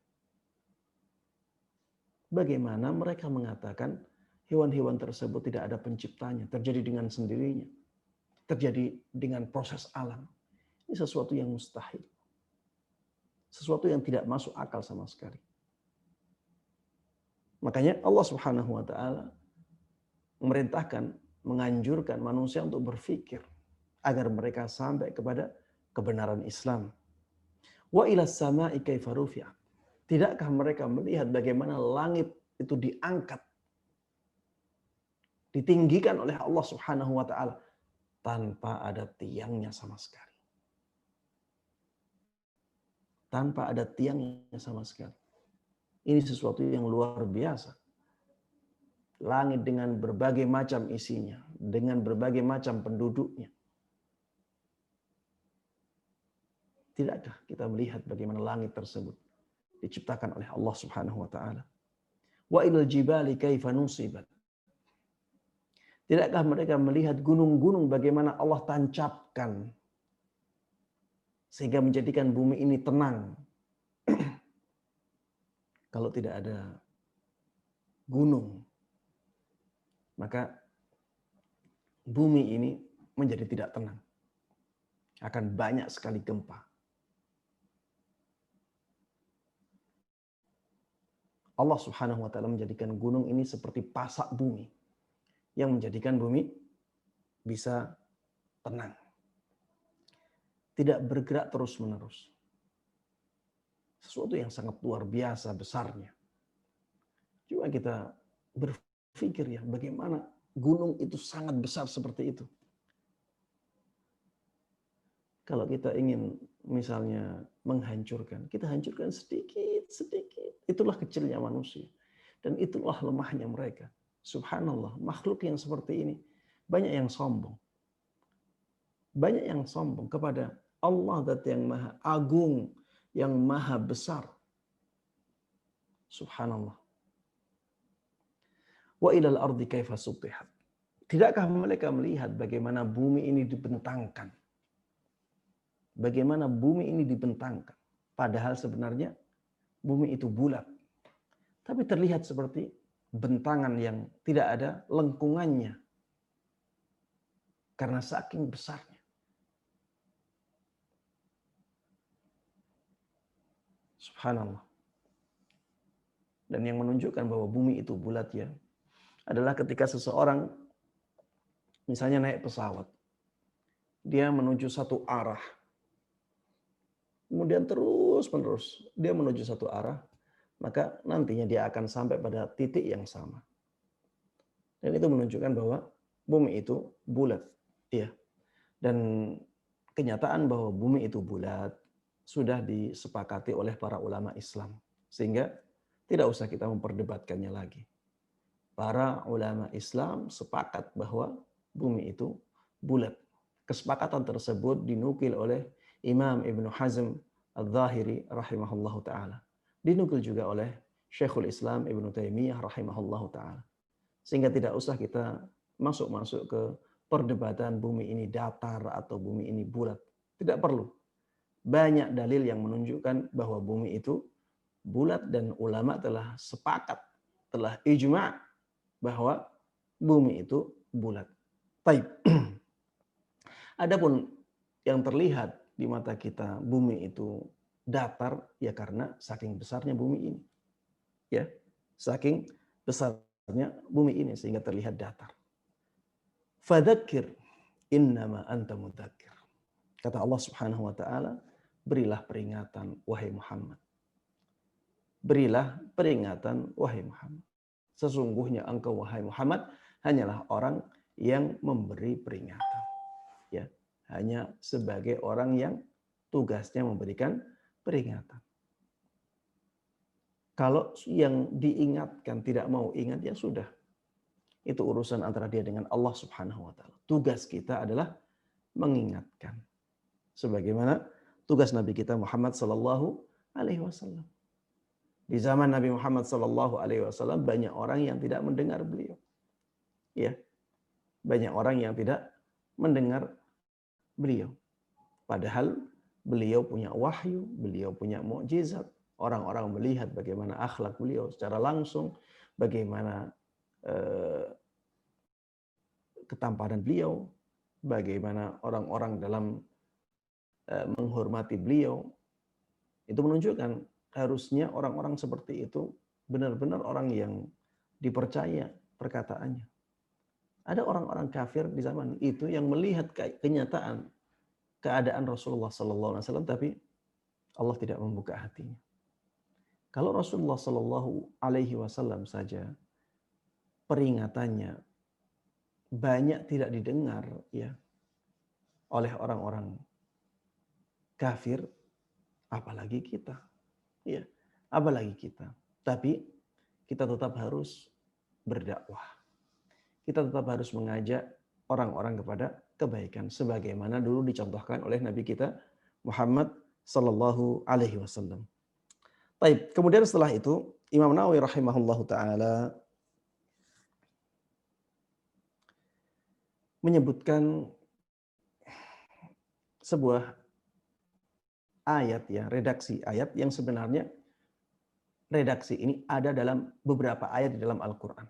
Bagaimana mereka mengatakan hewan-hewan tersebut tidak ada penciptanya, terjadi dengan sendirinya, terjadi dengan proses alam. Ini sesuatu yang mustahil. Sesuatu yang tidak masuk akal sama sekali. Makanya Allah Subhanahu wa taala memerintahkan, menganjurkan manusia untuk berpikir agar mereka sampai kepada kebenaran Islam. Wa ilas sama'i kaifa rufi'at. Tidakkah mereka melihat bagaimana langit itu diangkat, ditinggikan oleh Allah Subhanahu wa taala tanpa ada tiangnya sama sekali. Tanpa ada tiangnya sama sekali. Ini sesuatu yang luar biasa. Langit dengan berbagai macam isinya, dengan berbagai macam penduduknya. Tidakkah kita melihat bagaimana langit tersebut diciptakan oleh Allah Subhanahu wa taala? Wa ilal jibali kaifa nusibat. Tidakkah mereka melihat gunung-gunung bagaimana Allah tancapkan sehingga menjadikan bumi ini tenang? Kalau tidak ada gunung, maka bumi ini menjadi tidak tenang. Akan banyak sekali gempa. Allah Subhanahu wa taala menjadikan gunung ini seperti pasak bumi yang menjadikan bumi bisa tenang. Tidak bergerak terus-menerus. Sesuatu yang sangat luar biasa besarnya. Coba kita berpikir ya, bagaimana gunung itu sangat besar seperti itu. Kalau kita ingin misalnya menghancurkan, kita hancurkan sedikit-sedikit. Itulah kecilnya manusia. Dan itulah lemahnya mereka. Subhanallah, makhluk yang seperti ini banyak yang sombong. Banyak yang sombong kepada Allah Zat yang maha agung, yang maha besar. Subhanallah. Wa ilal ardi kaifa sutihat. Tidakkah mereka melihat bagaimana bumi ini dibentangkan? Bagaimana bumi ini dibentangkan? Padahal sebenarnya bumi itu bulat. Tapi terlihat seperti bentangan yang tidak ada lengkungannya. Karena saking besarnya. Subhanallah. Dan yang menunjukkan bahwa bumi itu bulat ya, adalah ketika seseorang misalnya naik pesawat. Dia menuju satu arah. Kemudian terus-menerus dia menuju satu arah, maka nantinya dia akan sampai pada titik yang sama. Dan itu menunjukkan bahwa bumi itu bulat. Ya. Dan kenyataan bahwa bumi itu bulat sudah disepakati oleh para ulama Islam. Sehingga tidak usah kita memperdebatkannya lagi. Para ulama Islam sepakat bahwa bumi itu bulat. Kesepakatan tersebut dinukil oleh Imam Ibnu Hazm Al-Zahiri rahimahullahu ta'ala. Dinukil juga oleh Syekhul Islam Ibnu Taimiyah rahimahullahu ta'ala. Sehingga tidak usah kita masuk-masuk ke perdebatan bumi ini datar atau bumi ini bulat. Tidak perlu. Banyak dalil yang menunjukkan bahwa bumi itu bulat dan ulama telah sepakat, telah ijma' bahwa bumi itu bulat. Baik. Adapun yang terlihat di mata kita bumi itu datar ya karena saking besarnya bumi ini. Ya, saking besarnya bumi ini sehingga terlihat datar. Fadzakir innama anta mudzakir. Kata Allah Subhanahu wa taala, berilah peringatan wahai Muhammad. Berilah peringatan wahai Muhammad. Sesungguhnya engkau wahai Muhammad hanyalah orang yang memberi peringatan. Ya, hanya sebagai orang yang tugasnya memberikan peringatan. Kalau yang diingatkan tidak mau ingat, ya sudah. Itu urusan antara dia dengan Allah Subhanahu wa taala. Tugas kita adalah mengingatkan. Sebagaimana tugas Nabi kita Muhammad sallallahu alaihi wasallam. Di zaman Nabi Muhammad sallallahu alaihi wasallam banyak orang yang tidak mendengar beliau. Ya, banyak orang yang tidak mendengar beliau. Padahal beliau punya wahyu, beliau punya mukjizat. Orang-orang melihat bagaimana akhlak beliau secara langsung, bagaimana ketampanan beliau, bagaimana orang-orang dalam menghormati beliau. Itu menunjukkan harusnya orang-orang seperti itu benar-benar orang yang dipercaya perkataannya. Ada orang-orang kafir di zaman itu yang melihat kenyataan keadaan Rasulullah SAW, tapi Allah tidak membuka hatinya. Kalau Rasulullah SAW saja peringatannya banyak tidak didengar ya oleh orang-orang kafir, apalagi kita, ya, apalagi kita. Tapi kita tetap harus berdakwah. Kita tetap harus mengajak orang-orang kepada kebaikan, sebagaimana dulu dicontohkan oleh Nabi kita Muhammad sallallahu alaihi wasallam. Baik, kemudian setelah itu Imam Nawawi rahimahullahu taala menyebutkan sebuah ayat ya, redaksi ayat yang sebenarnya redaksi ini ada dalam beberapa ayat di dalam Al-Qur'an.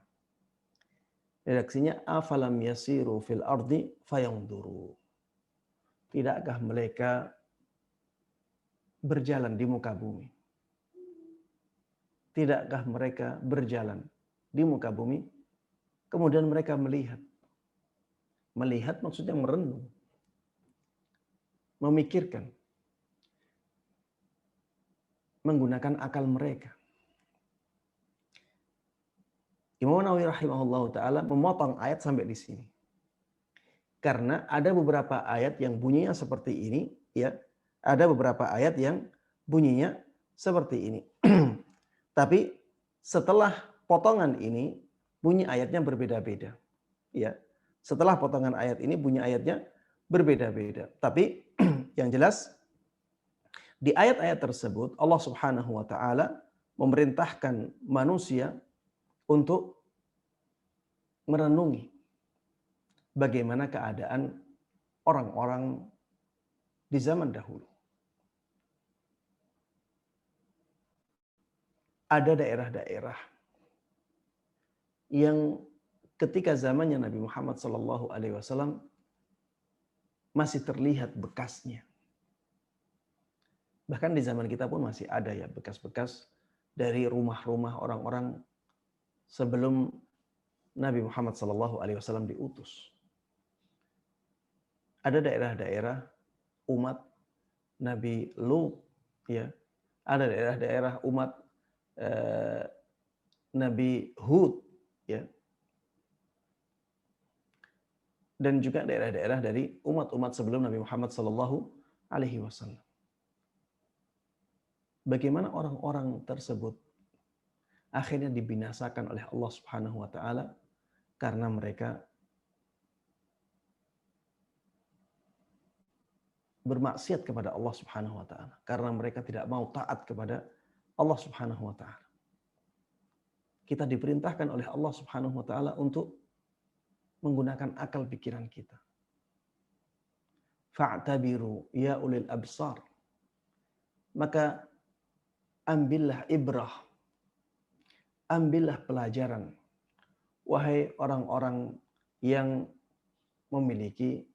Redaksinya afalam yasiru fil ardi fayanzuru. Tidakkah mereka berjalan di muka bumi? Tidakkah mereka berjalan di muka bumi? Kemudian mereka melihat. Melihat maksudnya merenung. Memikirkan. Menggunakan akal mereka. Imam Nawawi rahimahullah ta'ala memotong ayat sampai di sini. Karena ada beberapa ayat yang bunyinya seperti ini. Ya, ada beberapa ayat yang bunyinya seperti ini. Tapi setelah potongan ini bunyi ayatnya berbeda-beda. Ya. Setelah potongan ayat ini bunyi ayatnya berbeda-beda. Tapi yang jelas di ayat-ayat tersebut Allah Subhanahu wa taala memerintahkan manusia untuk merenungi bagaimana keadaan orang-orang di zaman dahulu. Ada daerah-daerah yang ketika zamannya Nabi Muhammad SAW masih terlihat bekasnya. Bahkan di zaman kita pun masih ada ya bekas-bekas dari rumah-rumah orang-orang sebelum Nabi Muhammad SAW diutus. Ada daerah-daerah umat Nabi Lut, ya. Ada daerah-daerah umat Nabi Hud, ya. Dan juga daerah-daerah dari umat-umat sebelum Nabi Muhammad SAW. Bagaimana orang-orang tersebut akhirnya dibinasakan oleh Allah Subhanahu wa taala karena mereka bermaksiat kepada Allah Subhanahu wa taala, karena mereka tidak mau taat kepada Allah Subhanahu wa taala. Kita diperintahkan oleh Allah Subhanahu wa taala untuk menggunakan akal pikiran kita. Fa'tabiru ya ulil absar. Maka ambillah ibrah. Ambillah pelajaran. Wahai orang-orang yang memiliki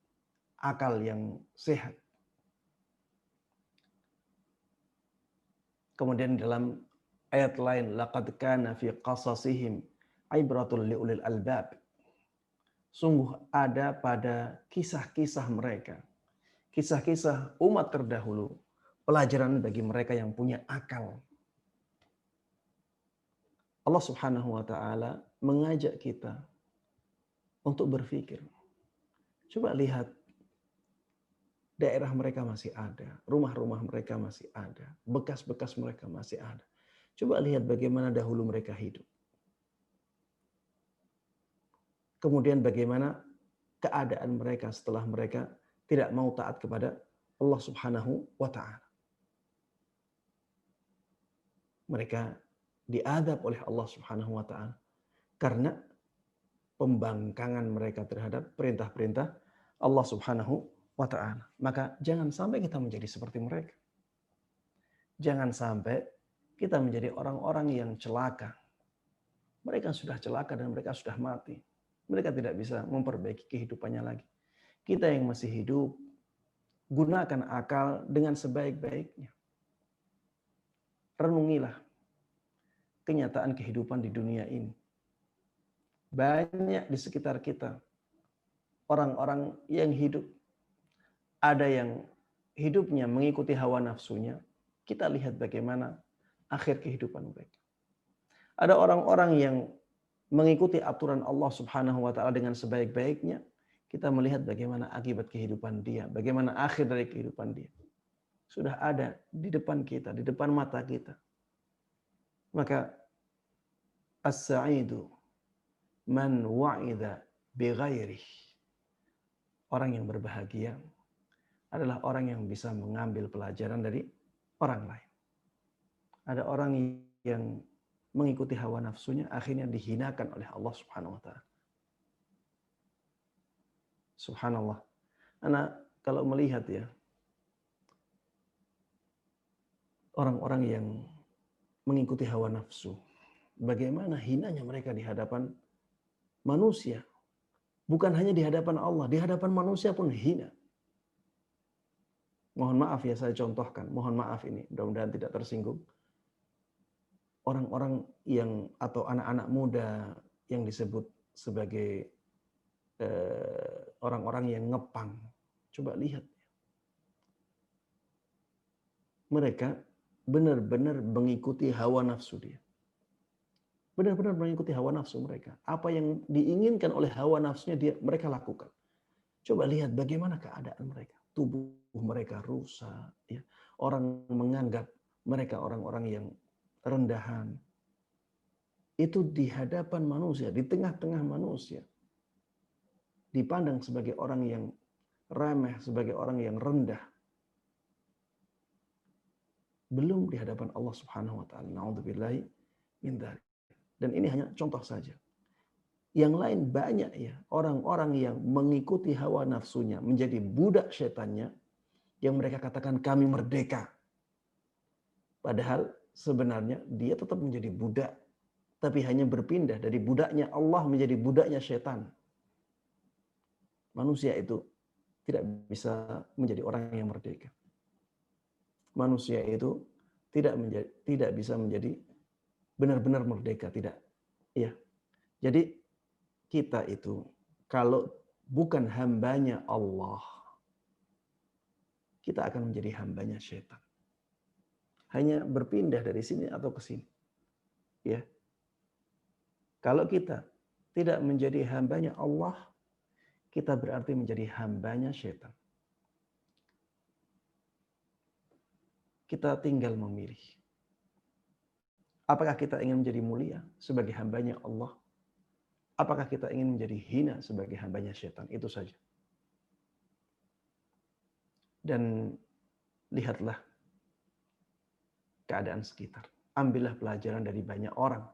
akal yang sehat. Kemudian dalam ayat lain, laqad kana fi qasasihim ibratul liulil albab. Sungguh ada pada kisah-kisah mereka, kisah-kisah umat terdahulu, pelajaran bagi mereka yang punya akal. Allah Subhanahu wa taala mengajak kita untuk berpikir. Coba lihat, daerah mereka masih ada, rumah-rumah mereka masih ada, bekas-bekas mereka masih ada. Coba lihat bagaimana dahulu mereka hidup. Kemudian bagaimana keadaan mereka setelah mereka tidak mau taat kepada Allah Subhanahu wa taala. Mereka diadab oleh Allah Subhanahu wa taala karena pembangkangan mereka terhadap perintah-perintah Allah Subhanahu wa taala. Maka jangan sampai kita menjadi seperti mereka. Jangan sampai kita menjadi orang-orang yang celaka. Mereka sudah celaka dan mereka sudah mati. Mereka tidak bisa memperbaiki kehidupannya lagi. Kita yang masih hidup, gunakan akal dengan sebaik-baiknya. Renungilah kenyataan kehidupan di dunia ini. Banyak di sekitar kita orang-orang yang hidup. Ada yang hidupnya mengikuti hawa nafsunya. Kita lihat bagaimana akhir kehidupan mereka. Ada orang-orang yang mengikuti aturan Allah Subhanahu wa taala dengan sebaik-baiknya. Kita melihat bagaimana akibat kehidupan dia, bagaimana akhir dari kehidupan dia. Sudah ada di depan kita, di depan mata kita. Maka as-sa'idu man wa'idha bighairih. Orang yang berbahagia adalah orang yang bisa mengambil pelajaran dari orang lain. Ada orang yang mengikuti hawa nafsunya akhirnya dihinakan oleh Allah Subhanahu wa taala. Subhanallah. Anak kalau melihat ya orang-orang yang mengikuti hawa nafsu, bagaimana hinanya mereka di hadapan manusia. Bukan hanya di hadapan Allah, di hadapan manusia pun hina. Mohon maaf ya saya contohkan, mohon maaf ini, mudah-mudahan tidak tersinggung. Orang-orang yang atau anak-anak muda yang disebut sebagai orang-orang yang ngepang. Coba lihat. Mereka benar-benar mengikuti hawa nafsu dia. Benar-benar mengikuti hawa nafsu mereka. Apa yang diinginkan oleh hawa nafsunya mereka lakukan. Coba lihat bagaimana keadaan mereka. Tubuh mereka rusak. Ya. Orang menganggap mereka orang-orang yang rendahan. Itu di hadapan manusia, di tengah-tengah manusia. Dipandang sebagai orang yang remeh, sebagai orang yang rendah. Belum di hadapan Allah Subhanahu wa taala. Na'udzubillahi min dzalik. Dan ini hanya contoh saja. Yang lain banyak ya, orang-orang yang mengikuti hawa nafsunya, menjadi budak setannya, yang mereka katakan kami merdeka. Padahal sebenarnya dia tetap menjadi budak, tapi hanya berpindah dari budaknya Allah menjadi budaknya setan. Manusia itu tidak bisa menjadi orang yang merdeka. Manusia itu tidak bisa menjadi benar-benar merdeka, tidak. Ya. Jadi kita itu kalau bukan hambanya Allah, kita akan menjadi hambanya setan. Hanya berpindah dari sini atau ke sini. Ya. Kalau kita tidak menjadi hambanya Allah, kita berarti menjadi hambanya setan. Kita tinggal memilih. Apakah kita ingin menjadi mulia sebagai hambanya Allah? Apakah kita ingin menjadi hina sebagai hambanya setan? Itu saja. Dan lihatlah keadaan sekitar. Ambillah pelajaran dari banyak orang.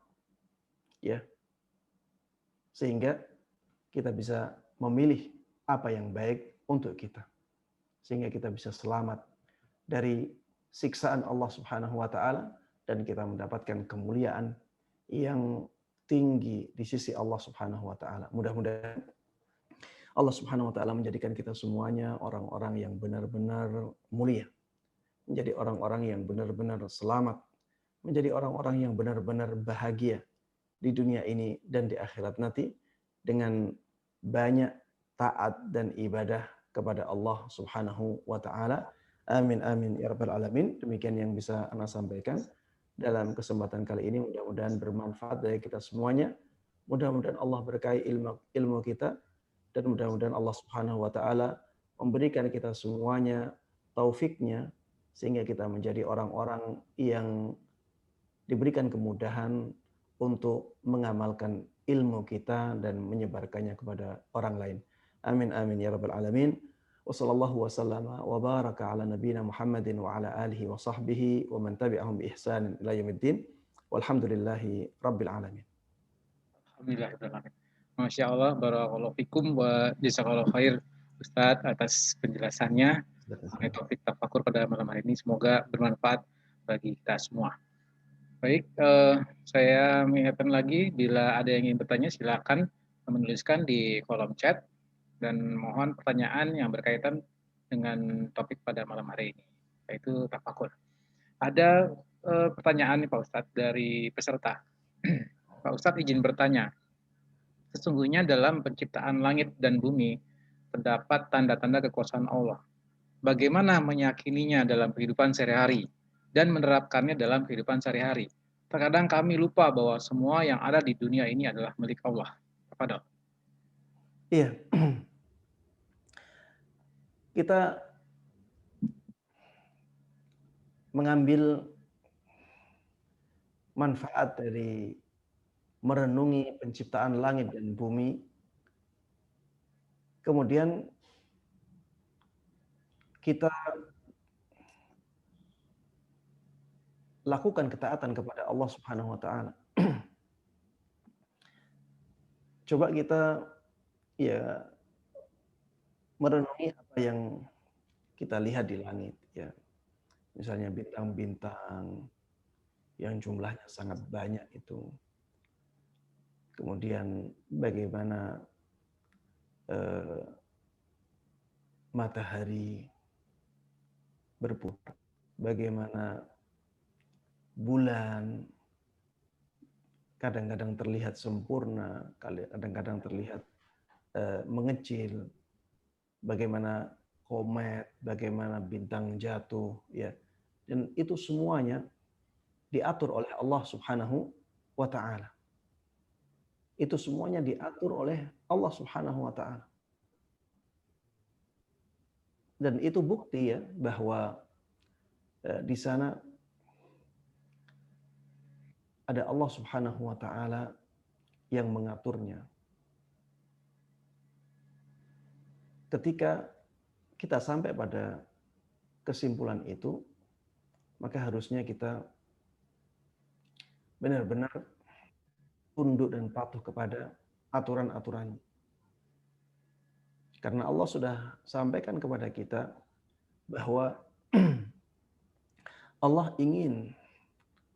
Ya. Sehingga kita bisa memilih apa yang baik untuk kita. Sehingga kita bisa selamat dari siksaan Allah Subhanahu wa taala dan kita mendapatkan kemuliaan yang tinggi di sisi Allah Subhanahu wa taala. Mudah-mudahan Allah Subhanahu wa taala menjadikan kita semuanya orang-orang yang benar-benar mulia. Menjadi orang-orang yang benar-benar selamat, menjadi orang-orang yang benar-benar bahagia di dunia ini dan di akhirat nanti dengan banyak taat dan ibadah kepada Allah Subhanahu wa taala. Amin amin ya rabbal alamin. Demikian yang bisa Ana sampaikan dalam kesempatan kali ini, mudah-mudahan bermanfaat bagi kita semuanya. Mudah-mudahan Allah berkahi ilmu kita dan mudah-mudahan Allah Subhanahu wa taala memberikan kita semuanya taufiknya sehingga kita menjadi orang-orang yang diberikan kemudahan untuk mengamalkan ilmu kita dan menyebarkannya kepada orang lain. Amin amin ya rabbal alamin. Wassallallahu wasallama wa baraka ala nabiyyina Muhammadin wa ala alihi wa sahbihi wa man tabi'ahum bi ihsan ila yaumiddin. Walhamdulillahi rabbil alamin. Alhamdulillah. Masya Allah, barakallahu fikum wa jazakallahu khair Ustadz atas penjelasannya mengenai topik tafakur pada malam hari ini. Semoga bermanfaat bagi kita semua. Baik, saya mengingatkan lagi bila ada yang ingin bertanya silakan menuliskan di kolom chat dan mohon pertanyaan yang berkaitan dengan topik pada malam hari ini, yaitu tafakur. Ada pertanyaan nih Pak Ustadz dari peserta. Pak Ustadz izin bertanya, sesungguhnya dalam penciptaan langit dan bumi terdapat tanda-tanda kekuasaan Allah. Bagaimana meyakininya dalam kehidupan sehari-hari dan menerapkannya dalam kehidupan sehari-hari? Terkadang kami lupa bahwa semua yang ada di dunia ini adalah milik Allah. Tafadhol. Iya. Kita mengambil manfaat dari merenungi penciptaan langit dan bumi, kemudian kita lakukan ketaatan kepada Allah Subhanahu wa taala. Coba kita ya merenungi apa yang kita lihat di langit ya. Misalnya bintang-bintang yang jumlahnya sangat banyak itu. Kemudian bagaimana matahari berputar, bagaimana bulan kadang-kadang terlihat sempurna, kadang-kadang terlihat mengecil, bagaimana komet, bagaimana bintang jatuh, ya, dan itu semuanya diatur oleh Allah Subhanahu wa taala. Itu semuanya diatur oleh Allah Subhanahu wa taala. Dan itu bukti ya bahwa di sana ada Allah Subhanahu wa taala yang mengaturnya. Ketika kita sampai pada kesimpulan itu, maka harusnya kita benar-benar tunduk dan patuh kepada aturan-aturannya. Karena Allah sudah sampaikan kepada kita bahwa Allah ingin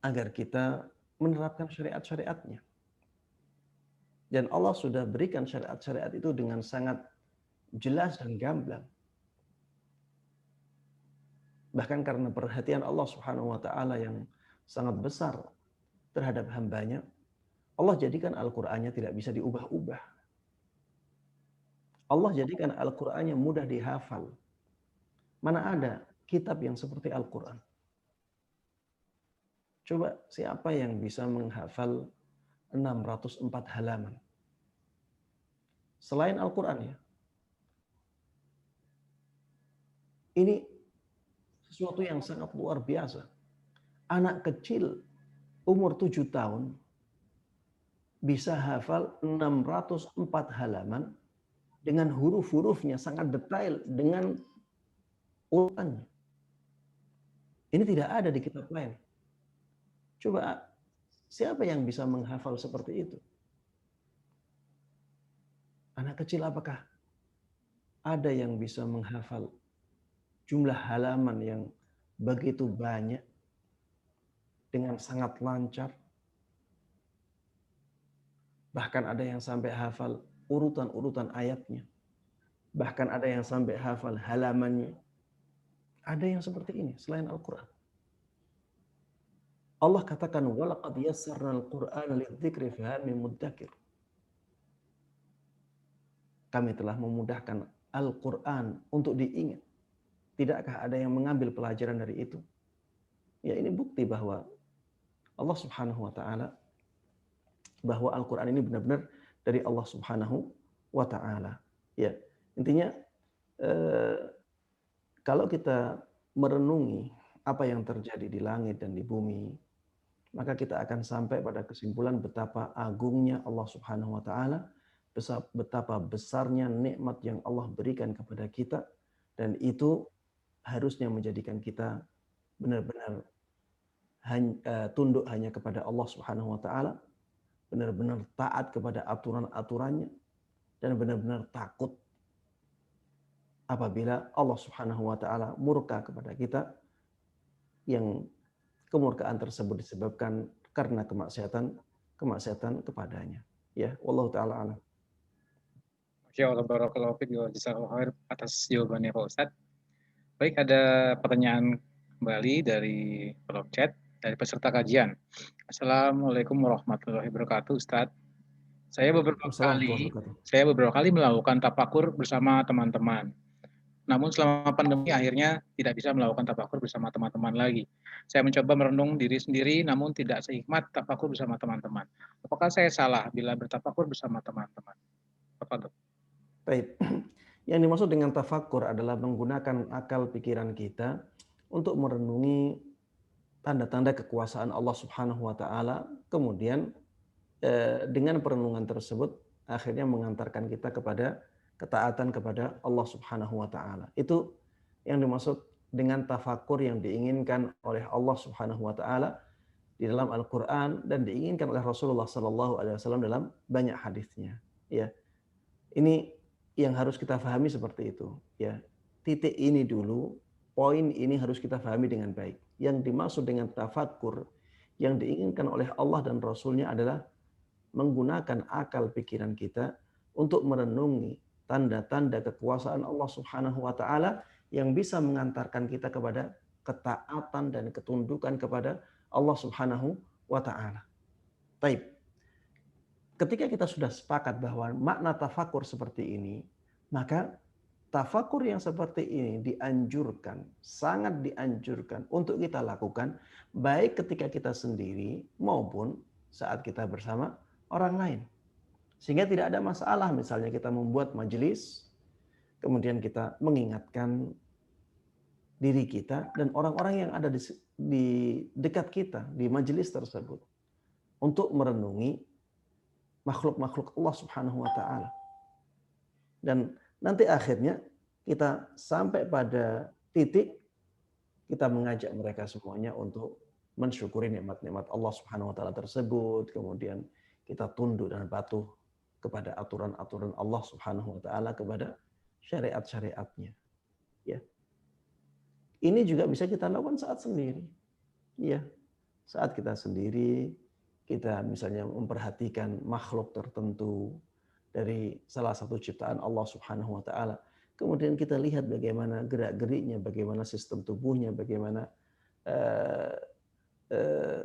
agar kita menerapkan syariat-syariatnya. Dan Allah sudah berikan syariat-syariat itu dengan sangat jelas dan gamblang. Bahkan karena perhatian Allah Subhanahu wa taala yang sangat besar terhadap hambanya, Allah jadikan Al-Qur'annya tidak bisa diubah-ubah. Allah jadikan Al-Qur'annya mudah dihafal. Mana ada kitab yang seperti Al-Qur'an? Coba siapa yang bisa menghafal 604 halaman? Selain Al-Qur'an ya. Ini sesuatu yang sangat luar biasa. Anak kecil umur 7 tahun bisa hafal 604 halaman dengan huruf-hurufnya sangat detail dengan urutannya. Ini tidak ada di kitab lain. Coba siapa yang bisa menghafal seperti itu? Anak kecil apakah ada yang bisa menghafal jumlah halaman yang begitu banyak dengan sangat lancar? Bahkan ada yang sampai hafal urutan-urutan ayatnya. Bahkan ada yang sampai hafal halamannya. Ada yang seperti ini selain Al-Quran. Allah katakan, وَلَقَدْ يَسَّرْنَا الْقُرْآنَ لِلذِّكْرِ فَهَلْ مِن مُدَّكِرٍ. Kami telah memudahkan Al-Quran untuk diingat. Tidakkah ada yang mengambil pelajaran dari itu? Ya, ini bukti bahwa Allah Subhanahu wa taala, bahwa Al-Quran ini benar-benar dari Allah Subhanahu wa taala. Ya, intinya kalau kita merenungi apa yang terjadi di langit dan di bumi, maka kita akan sampai pada kesimpulan betapa agungnya Allah Subhanahu wa taala, betapa besarnya nikmat yang Allah berikan kepada kita, dan itu harusnya menjadikan kita benar-benar tunduk hanya kepada Allah Subhanahu wa taala, benar-benar taat kepada aturan-aturannya, dan benar-benar takut apabila Allah Subhanahu wa taala murka kepada kita, yang kemurkaan tersebut disebabkan karena kemaksiatan kepadanya. Ya, wallahu taala alam. Masya Allah, barakallahu fiik wa jazakallahu khair atas jawabannya Pak Ustadz. Baik, ada pertanyaan kembali dari kolom chat dari peserta kajian. Assalamualaikum warahmatullahi wabarakatuh, Ustadz. Saya beberapa kali melakukan tafakur bersama teman-teman. Namun selama pandemi akhirnya tidak bisa melakukan tafakur bersama teman-teman lagi. Saya mencoba merenung diri sendiri namun tidak sehikmat tafakur bersama teman-teman. Apakah saya salah bila bertafakur bersama teman-teman? Tafadhol. Baik. Yang dimaksud dengan tafakur adalah menggunakan akal pikiran kita untuk merenungi tanda-tanda kekuasaan Allah Subhanahu wa taala, kemudian dengan perenungan tersebut akhirnya mengantarkan kita kepada ketaatan kepada Allah Subhanahu wa taala. Itu yang dimaksud dengan tafakur yang diinginkan oleh Allah Subhanahu wa taala di dalam Al-Qur'an dan diinginkan oleh Rasulullah sallallahu alaihi wasallam dalam banyak hadisnya, ya. Ini yang harus kita pahami seperti itu, ya. Titik ini dulu, poin ini harus kita pahami dengan baik. Yang dimaksud dengan tafakur yang diinginkan oleh Allah dan Rasulnya adalah menggunakan akal pikiran kita untuk merenungi tanda-tanda kekuasaan Allah Subhanahu wa taala yang bisa mengantarkan kita kepada ketaatan dan ketundukan kepada Allah Subhanahu wa taala. Baik. Ketika kita sudah sepakat bahwa makna tafakur seperti ini, maka tafakur yang seperti ini dianjurkan, sangat dianjurkan untuk kita lakukan baik ketika kita sendiri maupun saat kita bersama orang lain. Sehingga tidak ada masalah misalnya kita membuat majelis, kemudian kita mengingatkan diri kita dan orang-orang yang ada di dekat kita di majelis tersebut untuk merenungi makhluk-makhluk Allah Subhanahu wa taala. Dan nanti akhirnya kita sampai pada titik kita mengajak mereka semuanya untuk mensyukuri nikmat-nikmat Allah Subhanahu wa taala tersebut, kemudian kita tunduk dan patuh kepada aturan-aturan Allah Subhanahu wa taala, kepada syariat-syariatnya. Ya. Ini juga bisa kita lakukan saat sendiri. Ya. Saat kita sendiri, kita misalnya memperhatikan makhluk tertentu dari salah satu ciptaan Allah Subhanahu wa taala. Kemudian kita lihat bagaimana gerak-geriknya, bagaimana sistem tubuhnya, bagaimana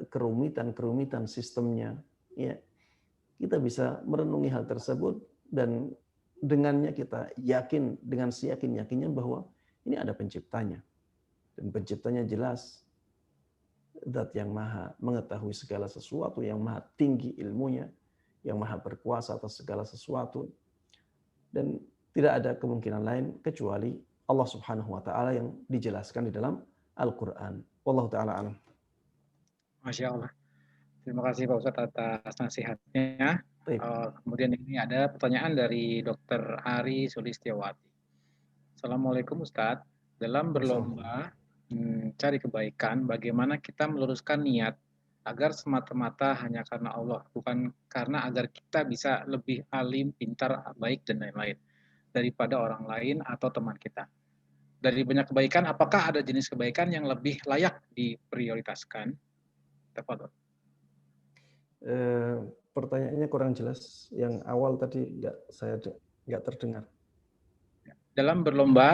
kerumitan sistemnya. Ya. Kita bisa merenungi hal tersebut dan dengannya kita yakin dengan seyakin-yakinnya bahwa ini ada penciptanya. Dan penciptanya jelas Zat yang maha mengetahui segala sesuatu, yang maha tinggi ilmunya, yang maha berkuasa atas segala sesuatu. Dan tidak ada kemungkinan lain kecuali Allah Subhanahu wa taala yang dijelaskan di dalam Al-Qur'an. Wallahu taala alam. Masya Allah. Terima kasih Pak Ustadz atas nasihatnya. Kemudian ini ada pertanyaan dari Dr. Ari Sulistiawati. Assalamualaikum Ustadz. Dalam berlomba mencari kebaikan, bagaimana kita meluruskan niat agar semata-mata hanya karena Allah, bukan karena agar kita bisa lebih alim, pintar, baik, dan lain-lain daripada orang lain atau teman kita. Dari banyak kebaikan, apakah ada jenis kebaikan yang lebih layak diprioritaskan? Tafadhol. Pertanyaannya kurang jelas. Yang awal tadi nggak terdengar. Dalam berlomba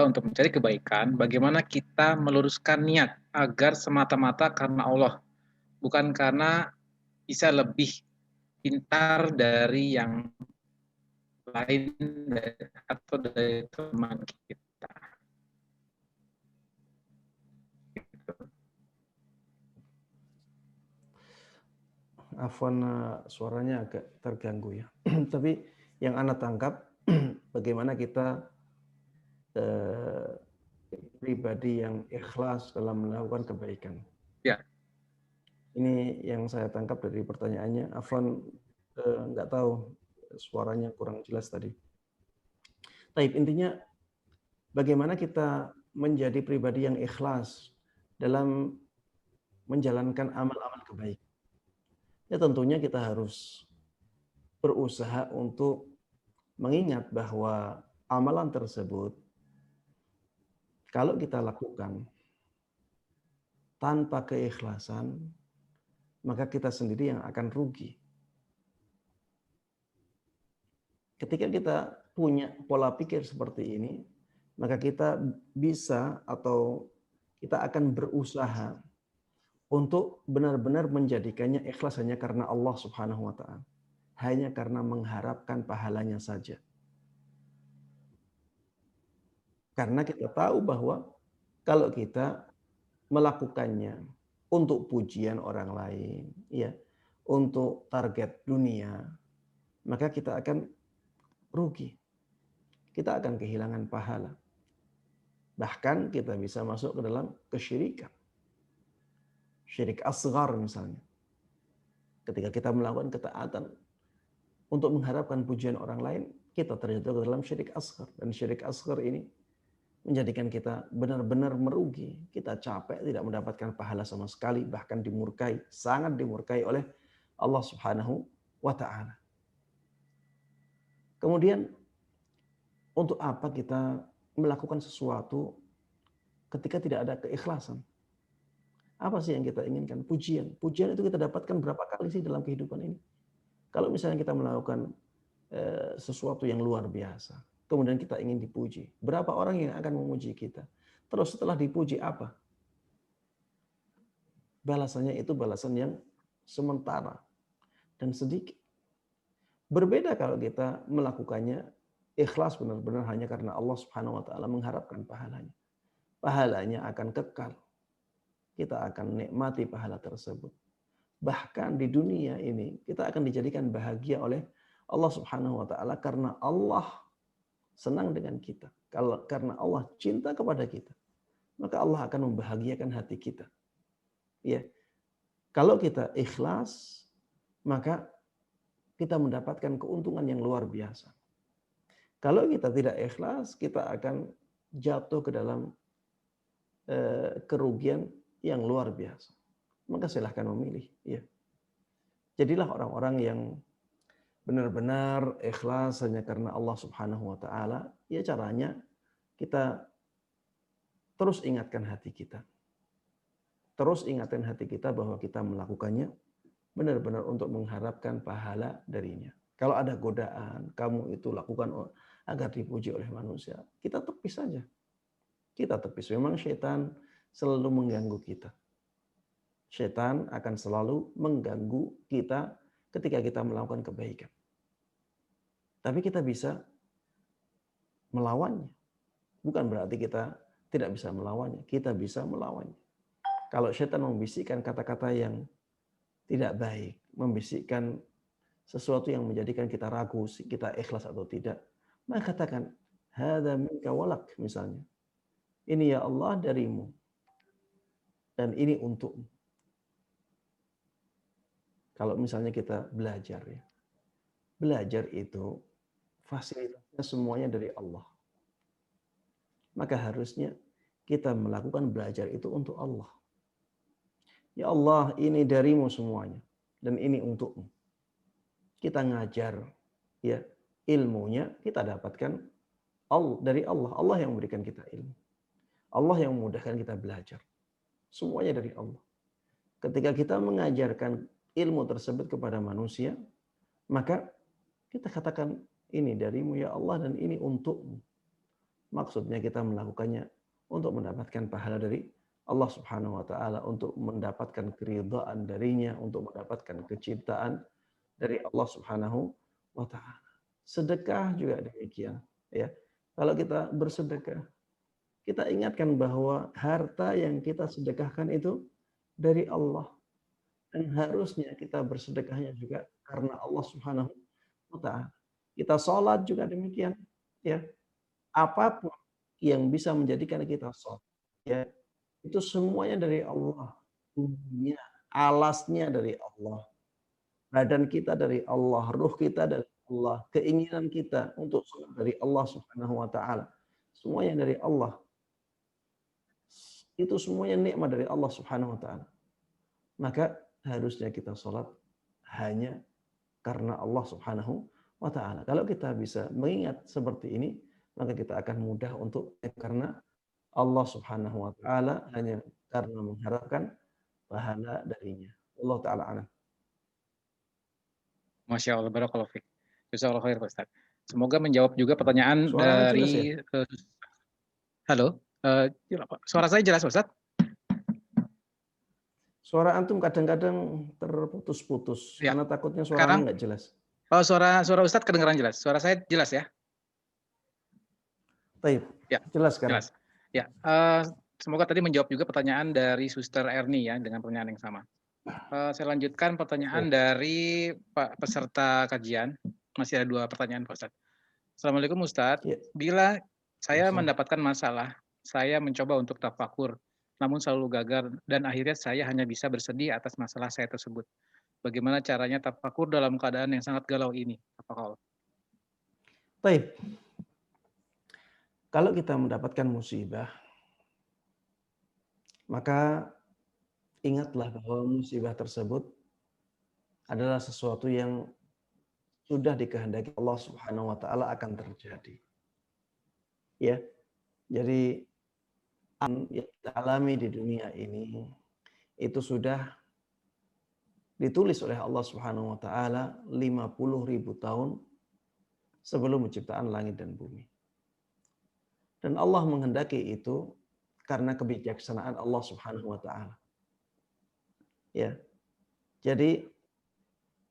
untuk mencari kebaikan, bagaimana kita meluruskan niat agar semata-mata karena Allah, bukan karena bisa lebih pintar dari yang lain atau dari teman kita. Afwan, suaranya agak terganggu ya. Tapi yang Anda tangkap, bagaimana kita pribadi yang ikhlas dalam melakukan kebaikan. Ya. Ini yang saya tangkap dari pertanyaannya. Afwan, nggak tahu suaranya kurang jelas tadi. Taib, intinya bagaimana kita menjadi pribadi yang ikhlas dalam menjalankan amal-amal kebaikan. Ya tentunya kita harus berusaha untuk mengingat bahwa amalan tersebut kalau kita lakukan tanpa keikhlasan, maka kita sendiri yang akan rugi. Ketika kita punya pola pikir seperti ini, maka kita bisa atau kita akan berusaha untuk benar-benar menjadikannya ikhlas hanya karena Allah Subhanahu wa taala. Hanya karena mengharapkan pahalanya saja. Karena kita tahu bahwa kalau kita melakukannya untuk pujian orang lain, ya, untuk target dunia, maka kita akan rugi. Kita akan kehilangan pahala. Bahkan kita bisa masuk ke dalam kesyirikan. Syirik asghar misalnya. Ketika kita melakukan ketaatan untuk mengharapkan pujian orang lain, kita terjatuh ke dalam syirik asghar. Dan syirik asghar ini menjadikan kita benar-benar merugi. Kita capek, tidak mendapatkan pahala sama sekali, bahkan dimurkai, sangat dimurkai oleh Allah Subhanahu wa taala. Kemudian untuk apa kita melakukan sesuatu ketika tidak ada keikhlasan? Apa sih yang kita inginkan? Pujian. Pujian itu kita dapatkan berapa kali sih dalam kehidupan ini? Kalau misalnya kita melakukan sesuatu yang luar biasa, kemudian kita ingin dipuji, berapa orang yang akan memuji kita? Terus setelah dipuji apa? Balasannya itu balasan yang sementara dan sedikit. Berbeda kalau kita melakukannya ikhlas benar-benar hanya karena Allah Subhanahu wa taala, mengharapkan pahalanya. Pahalanya akan kekal. Kita akan nikmati pahala tersebut. Bahkan di dunia ini kita akan dijadikan bahagia oleh Allah Subhanahu wa taala karena Allah senang dengan kita. Karena Allah cinta kepada kita, maka Allah akan membahagiakan hati kita. Ya. Kalau kita ikhlas, maka kita mendapatkan keuntungan yang luar biasa. Kalau kita tidak ikhlas, kita akan jatuh ke dalam kerugian yang luar biasa. Maka silahkan memilih. Ya. Jadilah orang-orang yang benar-benar ikhlas hanya karena Allah Subhanahu wa taala. Ya caranya kita terus ingatkan hati kita. Terus ingatkan hati kita bahwa kita melakukannya benar-benar untuk mengharapkan pahala darinya. Kalau ada godaan, kamu itu lakukan agar dipuji oleh manusia, kita tepis saja. Kita tepis. Memang syaitan selalu mengganggu kita. Syaitan akan selalu mengganggu kita ketika kita melakukan kebaikan. Tapi kita bisa melawannya. Bukan berarti kita tidak bisa melawannya. Kita bisa melawannya. Kalau syaitan membisikkan kata-kata yang tidak baik, membisikkan sesuatu yang menjadikan kita ragu, kita ikhlas atau tidak, maka katakan, hadza minka walak, misalnya. Ini ya Allah darimu. Dan ini untukmu. Kalau misalnya kita belajar ya. Belajar itu fasilitasnya semuanya dari Allah. Maka harusnya kita melakukan belajar itu untuk Allah. Ya Allah, ini darimu semuanya. Dan ini untukmu. Kita ngajar ya ilmunya kita dapatkan dari Allah. Allah yang memberikan kita ilmu. Allah yang memudahkan kita belajar. Semuanya dari Allah. Ketika kita mengajarkan ilmu tersebut kepada manusia, maka kita katakan ini darimu ya Allah dan ini untukmu. Maksudnya kita melakukannya untuk mendapatkan pahala dari Allah Subhanahu wa taala, untuk mendapatkan keridhaan darinya, untuk mendapatkan kecintaan dari Allah Subhanahu wa taala. Sedekah juga demikian, ya. Kalau kita bersedekah, kita ingatkan bahwa harta yang kita sedekahkan itu dari Allah. Dan harusnya kita bersedekahnya juga karena Allah Subhanahu wa taala. Kita sholat juga demikian, ya. Apapun yang bisa menjadikan kita sholat, ya, itu semuanya dari Allah. Dunia alasnya dari Allah, badan kita dari Allah, ruh kita dari Allah, keinginan kita untuk sholat dari Allah Subhanahu wa taala. Semuanya dari Allah. Itu semuanya nikmat dari Allah Subhanahu wa taala. Maka harusnya kita sholat hanya karena Allah Subhanahu wa taala. Kalau kita bisa mengingat seperti ini, maka kita akan mudah untuk karena Allah Subhanahu wa taala, hanya karena mengharapkan pahala darinya. Allah taala alam. Masya Allah, barakallahu fiik. Jazakallahu khair, Pak Ustadz. Semoga menjawab juga pertanyaan Suaranya jelas ya? dari halo, suara saya jelas, Pak Ustadz? Suara antum kadang-kadang terputus-putus Ya, karena takutnya suara sekarang ana nggak jelas. suara Ustadz kedengaran jelas. Suara saya jelas ya? Baik, Ya, jelas sekarang. jelas. Ya, semoga tadi menjawab juga pertanyaan dari Suster Erni ya, dengan pertanyaan yang sama. Saya lanjutkan pertanyaan Baik. dari Pak peserta kajian. Masih ada 2 pertanyaan, Pak Ustadz. Assalamualaikum Ustadz. Ya. Bila saya Waalaikumsalam. mendapatkan masalah, saya mencoba untuk tafakur, namun selalu gagal dan akhirnya saya hanya bisa bersedih atas masalah saya tersebut. Bagaimana caranya tafakur dalam keadaan yang sangat galau ini? Tafadhol. Baik. Kalau kita mendapatkan musibah, maka ingatlah bahwa musibah tersebut adalah sesuatu yang sudah dikehendaki Allah Subhanahu wa taala akan terjadi. Ya. Jadi yang kita alami di dunia ini itu sudah ditulis oleh Allah Subhanahu wa taala 50.000 tahun sebelum penciptaan langit dan bumi. Dan Allah menghendaki itu karena kebijaksanaan Allah Subhanahu wa taala. Ya. Jadi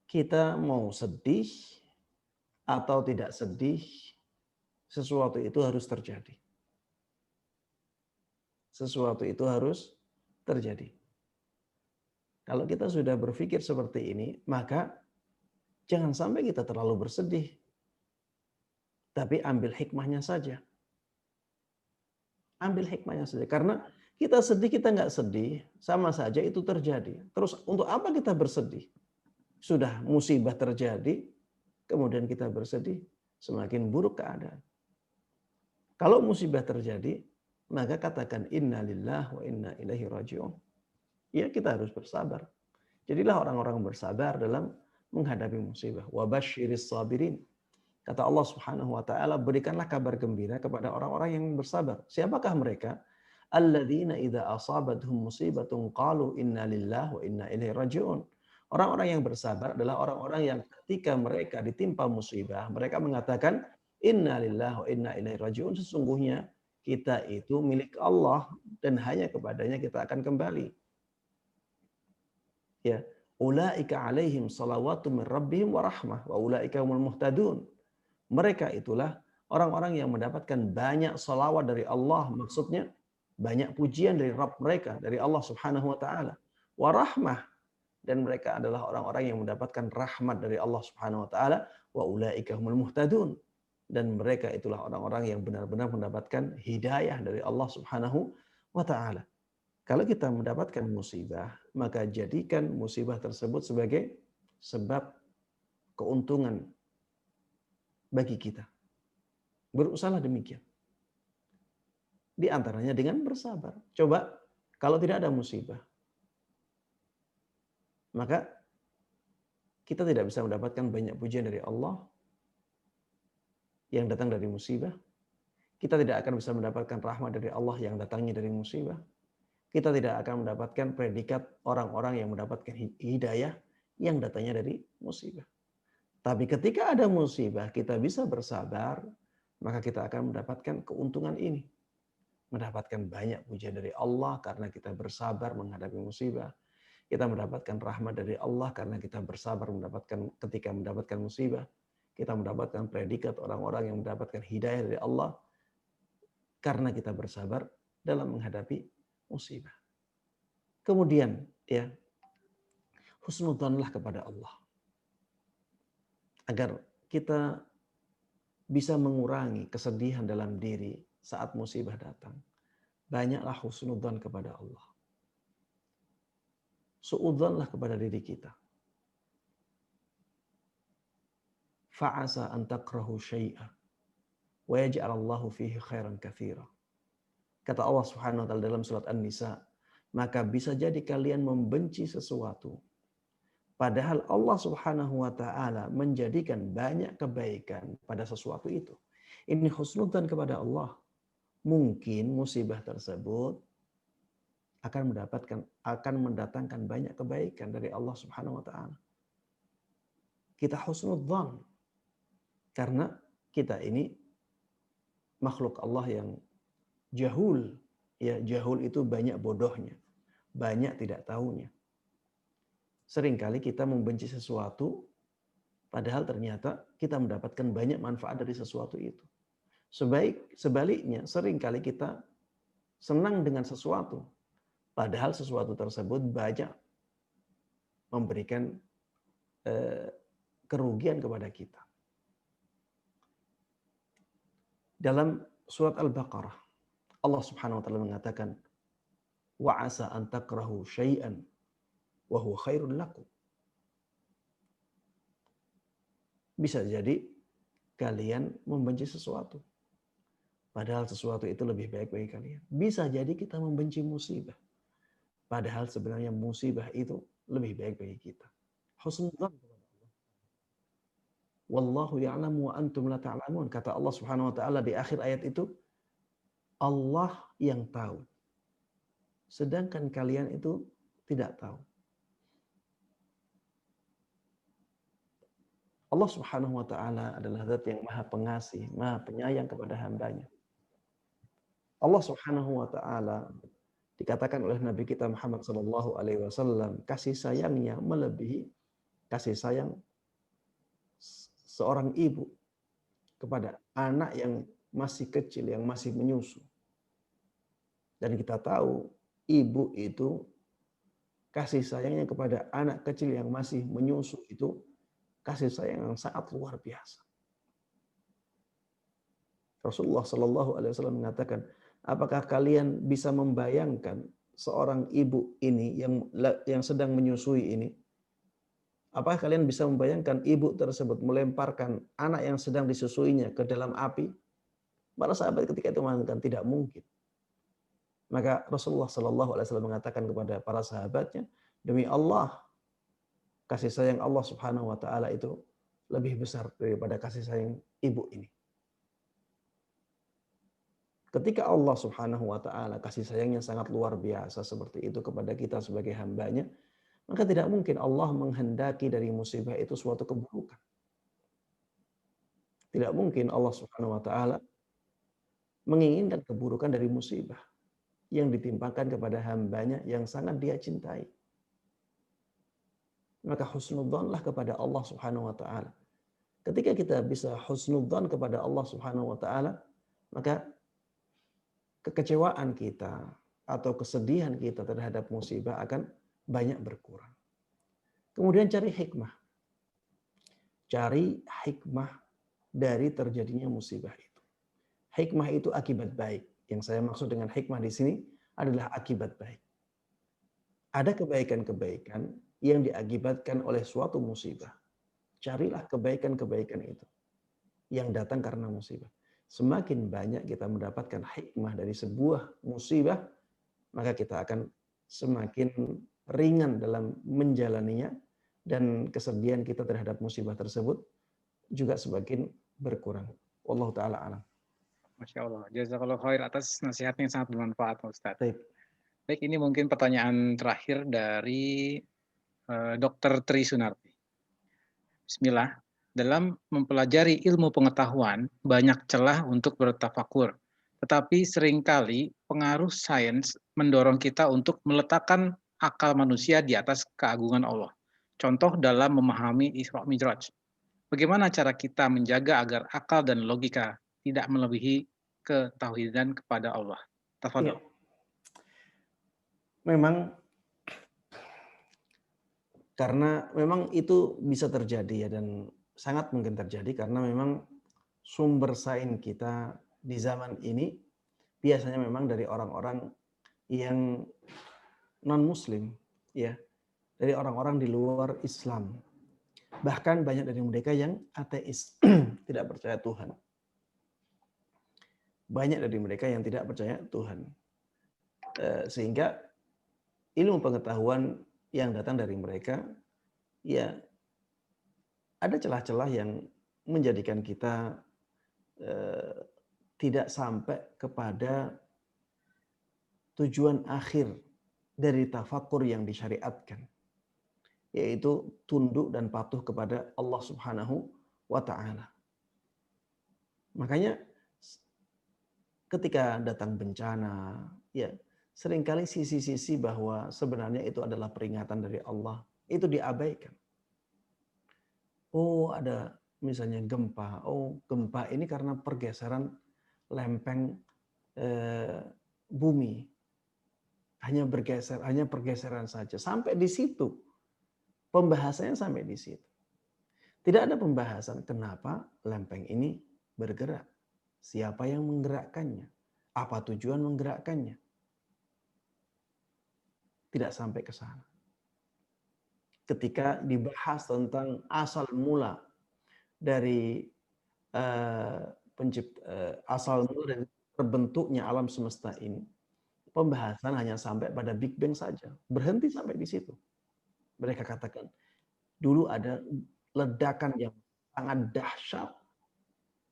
kita mau sedih atau tidak sedih, sesuatu itu harus terjadi. Sesuatu itu harus terjadi. Kalau kita sudah berpikir seperti ini, maka jangan sampai kita terlalu bersedih. Tapi ambil hikmahnya saja. Ambil hikmahnya saja. Karena kita sedih, kita nggak sedih, sama saja itu terjadi. Terus untuk apa kita bersedih? Sudah musibah terjadi, kemudian kita bersedih, semakin buruk keadaan. Kalau musibah terjadi, maka katakan inna lillahi wa inna ilaihi raji'un. Ya, kita harus bersabar. Jadilah orang-orang bersabar dalam menghadapi musibah. Wa basyiris sabirin. Kata Allah Subhanahu wa taala, berikanlah kabar gembira kepada orang-orang yang bersabar. Siapakah mereka? Alladzina idza asabatuhum musibatun qalu inna lillahi wa inna ilaihi raji'un. Orang-orang yang bersabar adalah orang-orang yang ketika mereka ditimpa musibah, mereka mengatakan inna lillahi wa inna ilaihi raji'un. Sesungguhnya kita itu milik Allah dan hanya kepadanya kita akan kembali. Ya, ulaika alaihim salawatu min rabbihim wa rahmah wa ulaika humul muhtadun. Mereka itulah orang-orang yang mendapatkan banyak salawat dari Allah, maksudnya banyak pujian dari Rabb mereka, dari Allah Subhanahu wa taala. Wa rahmah, dan mereka adalah orang-orang yang mendapatkan rahmat dari Allah Subhanahu wa taala, wa ulaika humul muhtadun. Dan mereka itulah orang-orang yang benar-benar mendapatkan hidayah dari Allah Subhanahu wa taala. Kalau kita mendapatkan musibah, maka jadikan musibah tersebut sebagai sebab keuntungan bagi kita. Berusahalah demikian. Di antaranya dengan bersabar. Coba kalau tidak ada musibah, maka kita tidak bisa mendapatkan banyak pujian dari Allah yang datang dari musibah. Kita tidak akan bisa mendapatkan rahmat dari Allah yang datangnya dari musibah. Kita tidak akan mendapatkan predikat orang-orang yang mendapatkan hidayah yang datangnya dari musibah. Tapi ketika ada musibah, kita bisa bersabar, maka kita akan mendapatkan keuntungan ini. Mendapatkan banyak pujian dari Allah karena kita bersabar menghadapi musibah. Kita mendapatkan rahmat dari Allah karena kita bersabar ketika mendapatkan musibah. Kita mendapatkan predikat orang-orang yang mendapatkan hidayah dari Allah karena kita bersabar dalam menghadapi musibah. Kemudian, ya, husnudzanlah kepada Allah. Agar kita bisa mengurangi kesedihan dalam diri saat musibah datang. Banyaklah husnudzan kepada Allah. suudzonlah kepada diri kita. Fa'asa an takrahu syai'a wa yaj'alallahu fihi khairan katsira. Kata Allah Subhanahu wa taala dalam surat An-Nisa, maka bisa jadi kalian membenci sesuatu padahal Allah Subhanahu wa taala menjadikan banyak kebaikan pada sesuatu itu. Ini husnudzan kepada Allah. Mungkin musibah tersebut akan mendatangkan banyak kebaikan dari Allah Subhanahu wa taala. Kita husnudzan karena kita ini makhluk Allah yang jahul. Ya, jahul itu banyak bodohnya, banyak tidak tahunya. Seringkali kita membenci sesuatu padahal ternyata kita mendapatkan banyak manfaat dari sesuatu itu. Sebaliknya, seringkali kita senang dengan sesuatu padahal sesuatu tersebut banyak memberikan kerugian kepada kita. Dalam surat Al-Baqarah, Allah Subhanahu wa taala mengatakan, "Wa 'asa an takrahu syai'an wa huwa khairul lakum." Bisa jadi kalian membenci sesuatu padahal sesuatu itu lebih baik bagi kalian. Bisa jadi kita membenci musibah padahal sebenarnya musibah itu lebih baik bagi kita. Husnudzan kepada Allah. Wallahu ya'lamu wa antum la ta'lamun. Kata Allah Subhanahu wa taala di akhir ayat itu, Allah yang tahu. Sedangkan kalian itu tidak tahu. Allah Subhanahu wa taala adalah zat yang Maha Pengasih, Maha Penyayang kepada hambanya. Allah Subhanahu wa taala dikatakan oleh Nabi kita Muhammad sallallahu alaihi wasallam, kasih sayangnya melebihi kasih sayang seorang ibu kepada anak yang masih kecil, yang masih menyusu. Dan kita tahu ibu itu kasih sayangnya kepada anak kecil yang masih menyusu itu kasih sayang yang sangat luar biasa. Rasulullah Shallallahu Alaihi Wasallam mengatakan, apakah kalian bisa membayangkan seorang ibu ini yang sedang menyusui ini? Apakah kalian bisa membayangkan ibu tersebut melemparkan anak yang sedang disusuinya ke dalam api? Para sahabat ketika itu mengatakan tidak mungkin. Maka Rasulullah Shallallahu Alaihi Wasallam mengatakan kepada para sahabatnya, demi Allah, kasih sayang Allah Subhanahu Wa Taala itu lebih besar daripada kasih sayang ibu ini. Ketika Allah Subhanahu Wa Taala kasih sayangnya sangat luar biasa seperti itu kepada kita sebagai hambanya, maka tidak mungkin Allah menghendaki dari musibah itu suatu keburukan. Tidak mungkin Allah Subhanahu Wa Taala menginginkan keburukan dari musibah yang ditimpakan kepada hambanya yang sangat dia cintai. Maka husnudzanlah kepada Allah Subhanahu wa taala. Ketika kita bisa husnudzan kepada Allah Subhanahu wa taala, maka kekecewaan kita atau kesedihan kita terhadap musibah akan banyak berkurang. Kemudian cari hikmah. Cari hikmah dari terjadinya musibah itu. Hikmah itu akibat baik. Yang saya maksud dengan hikmah di sini adalah akibat baik. Ada kebaikan-kebaikan yang diakibatkan oleh suatu musibah. Carilah kebaikan-kebaikan itu yang datang karena musibah. Semakin banyak kita mendapatkan hikmah dari sebuah musibah, maka kita akan semakin ringan dalam menjalaninya dan kesedihan kita terhadap musibah tersebut juga semakin berkurang. Wallahu taala alam. Masya Allah. Jazakallah khair atas nasihatnya yang sangat bermanfaat, Pak Ustadz. Baik, ini mungkin pertanyaan terakhir dari Dr. Tri Sunarti. Bismillah. Dalam mempelajari ilmu pengetahuan, banyak celah untuk bertafakur. Tetapi seringkali pengaruh sains mendorong kita untuk meletakkan akal manusia di atas keagungan Allah. Contoh dalam memahami Isra Mi'raj. Bagaimana cara kita menjaga agar akal dan logika tidak melebihi ketauhidan kepada Allah? Tafadhol. Ya. Memang karena memang itu bisa terjadi ya, dan sangat mungkin terjadi karena memang sumber sains kita di zaman ini biasanya memang dari orang-orang yang non muslim ya, dari orang-orang di luar Islam. Bahkan banyak dari mereka yang ateis, tidak percaya Tuhan. Banyak dari mereka yang tidak percaya Tuhan. Sehingga ilmu pengetahuan yang datang dari mereka, ya ada celah-celah yang menjadikan kita tidak sampai kepada tujuan akhir dari tafakur yang disyariatkan, yaitu tunduk dan patuh kepada Allah Subhanahu wa Ta'ala. Makanya ketika datang bencana, ya seringkali sisi-sisi bahwa sebenarnya itu adalah peringatan dari Allah itu diabaikan. Oh, ada misalnya gempa. Oh, gempa ini karena pergeseran lempeng bumi. Hanya pergeseran saja. Sampai di situ. Pembahasannya sampai di situ. Tidak ada pembahasan kenapa lempeng ini bergerak. Siapa yang menggerakkannya? Apa tujuan menggerakkannya? Tidak sampai ke sana. Ketika dibahas tentang asal mula dari asal mula dari terbentuknya alam semesta ini, pembahasan hanya sampai pada Big Bang saja, berhenti sampai di situ. Mereka katakan dulu ada ledakan yang sangat dahsyat,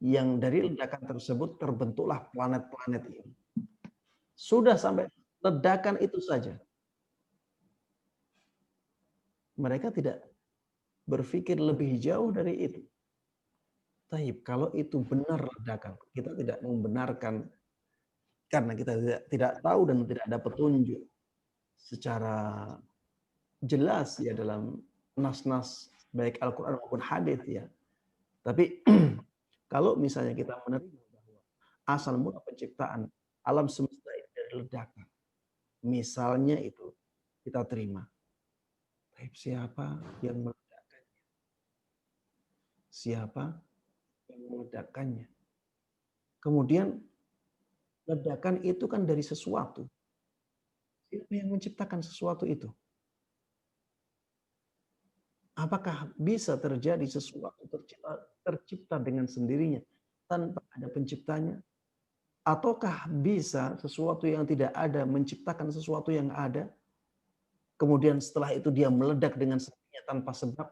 yang dari ledakan tersebut terbentuklah planet-planet ini. Sudah sampai ledakan itu saja. Mereka tidak berpikir lebih jauh dari itu. Taib, kalau itu benar ledakan, kita tidak membenarkan karena kita tidak tahu dan tidak ada petunjuk secara jelas ya dalam nas-nas baik Al-Quran maupun hadis ya. Tapi kalau misalnya kita menerima bahwa asal mula penciptaan alam semesta ini dari ledakan, misalnya itu kita terima. Taib, siapa yang meledakkannya? Siapa yang meledakkannya? Kemudian ledakan itu kan dari sesuatu. Siapa yang menciptakan sesuatu itu? Apakah bisa terjadi sesuatu tercipta dengan sendirinya tanpa ada penciptanya? Ataukah bisa sesuatu yang tidak ada menciptakan sesuatu yang ada? Kemudian setelah itu dia meledak dengan sendirinya tanpa sebab?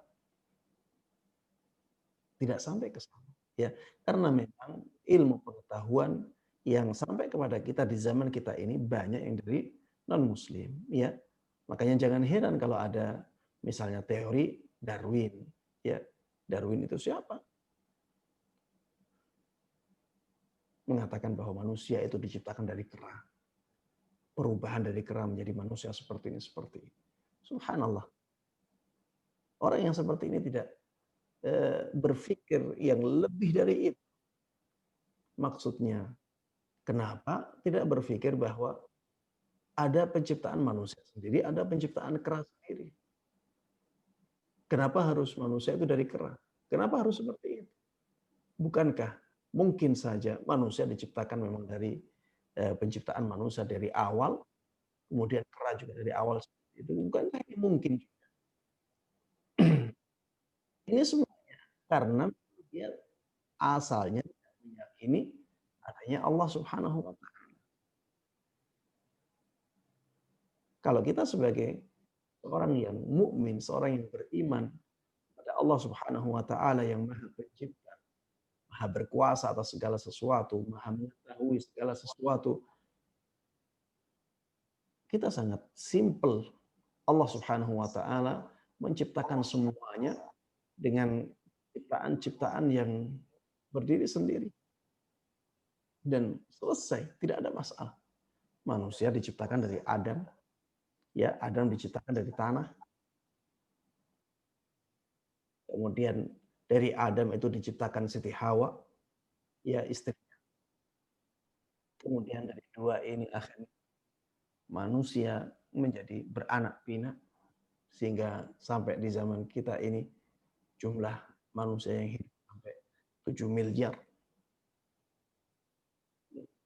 Tidak sampai ke sana. Ya, karena memang ilmu pengetahuan yang sampai kepada kita di zaman kita ini banyak yang dari non-muslim, ya. Makanya jangan heran kalau ada misalnya teori Darwin, ya. Darwin itu siapa? Mengatakan bahwa manusia itu diciptakan dari kera. Perubahan dari kera menjadi manusia seperti ini, seperti ini. Subhanallah. Orang yang seperti ini tidak berpikir yang lebih dari itu. Maksudnya, kenapa tidak berpikir bahwa ada penciptaan manusia sendiri, ada penciptaan kera sendiri? Kenapa harus manusia itu dari kera? Kenapa harus seperti itu? Bukankah mungkin saja manusia diciptakan memang dari penciptaan manusia dari awal, kemudian kera juga dari awal seperti itu? Bukankah ini mungkin? Ini semuanya karena dia asalnya meyakini adanya Allah Subhanahu wa Ta'ala. Kalau kita sebagai seorang yang mukmin, seorang yang beriman pada Allah Subhanahu wa Ta'ala yang Maha Pencipta, Maha berkuasa atas segala sesuatu, Maha mengetahui segala sesuatu, kita sangat simple. Allah Subhanahu wa Ta'ala menciptakan semuanya dengan ciptaan-ciptaan yang berdiri sendiri. Dan selesai, tidak ada masalah. Manusia diciptakan dari Adam, ya, Adam diciptakan dari tanah. Kemudian dari Adam itu diciptakan Siti Hawa, ya, istrinya. Kemudian dari dua ini akhirnya manusia menjadi beranak pinak sehingga sampai di zaman kita ini jumlah manusia yang hidup sampai 7 miliar.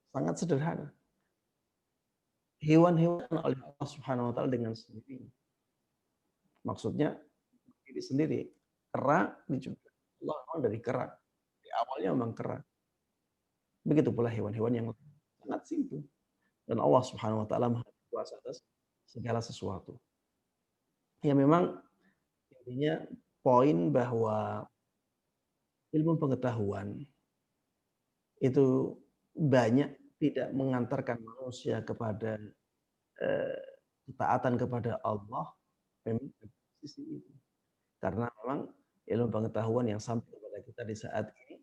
Sangat sederhana. Hewan-hewan oleh Allah Subhanahu wa Ta'ala dengan sendirinya. Maksudnya diri sendiri. Kera diciptakan Allah memang dari kera. Di awalnya memang kera. Begitu pula hewan-hewan yang lain. Sangat simpel. Dan Allah Subhanahu wa taala Maha kuasa atas segala sesuatu. Ya memang intinya poin bahwa ilmu pengetahuan itu banyak tidak mengantarkan manusia kepada eh, ketaatan kepada Allah memang dari sisi itu. Karena memang ilmu pengetahuan yang sampai kepada kita di saat ini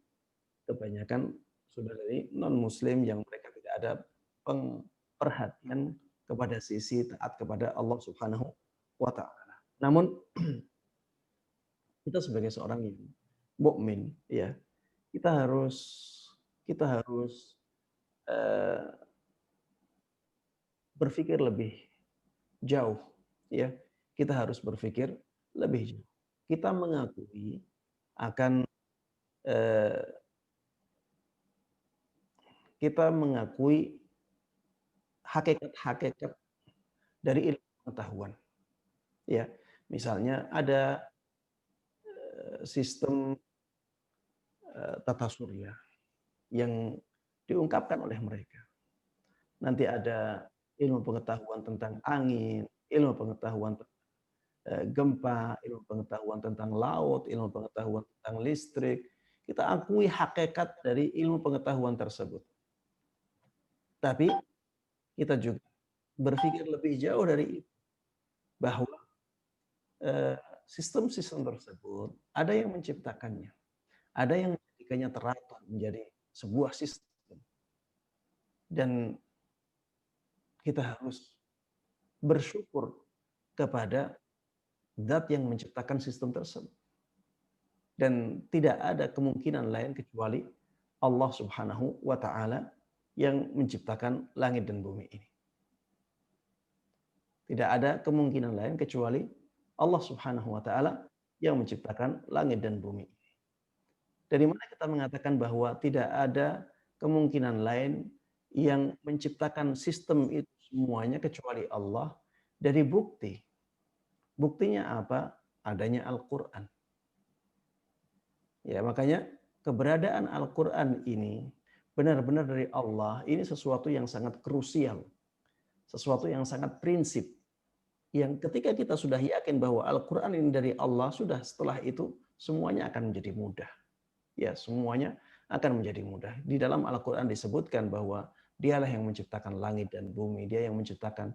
kebanyakan sudah dari non muslim yang mereka tidak ada perhatian kepada sisi taat kepada Allah Subhanahu wa taala. Namun kita sebagai seorang yang mukmin ya, kita harus eh, berpikir lebih jauh ya. Kita harus berpikir lebih jauh. Kita mengakui akan eh, kita mengakui hakikat-hakikat dari ilmu pengetahuan. Ya, misalnya ada sistem tata surya yang diungkapkan oleh mereka. Nanti ada ilmu pengetahuan tentang angin, ilmu pengetahuan tentang gempa, ilmu pengetahuan tentang laut, ilmu pengetahuan tentang listrik. Kita akui hakikat dari ilmu pengetahuan tersebut. Tapi kita juga berpikir lebih jauh dari itu. Bahwa sistem-sistem tersebut ada yang menciptakannya. Ada yang menjadikannya teratur menjadi sebuah sistem. Dan kita harus bersyukur kepada zat yang menciptakan sistem tersebut. Dan tidak ada kemungkinan lain kecuali Allah Subhanahu wa taala yang menciptakan langit dan bumi ini. Tidak ada kemungkinan lain kecuali Allah Subhanahu wa taala yang menciptakan langit dan bumi ini. Dari mana kita mengatakan bahwa tidak ada kemungkinan lain yang menciptakan sistem itu semuanya kecuali Allah? Dari bukti. Buktinya apa? Adanya Al-Quran. Ya, makanya keberadaan Al-Quran ini benar-benar dari Allah. Ini sesuatu yang sangat krusial. Sesuatu yang sangat prinsip. Yang ketika kita sudah yakin bahwa Al-Quran ini dari Allah, sudah setelah itu semuanya akan menjadi mudah. Ya, semuanya akan menjadi mudah. Di dalam Al-Quran disebutkan bahwa dialah yang menciptakan langit dan bumi. Dia yang menciptakan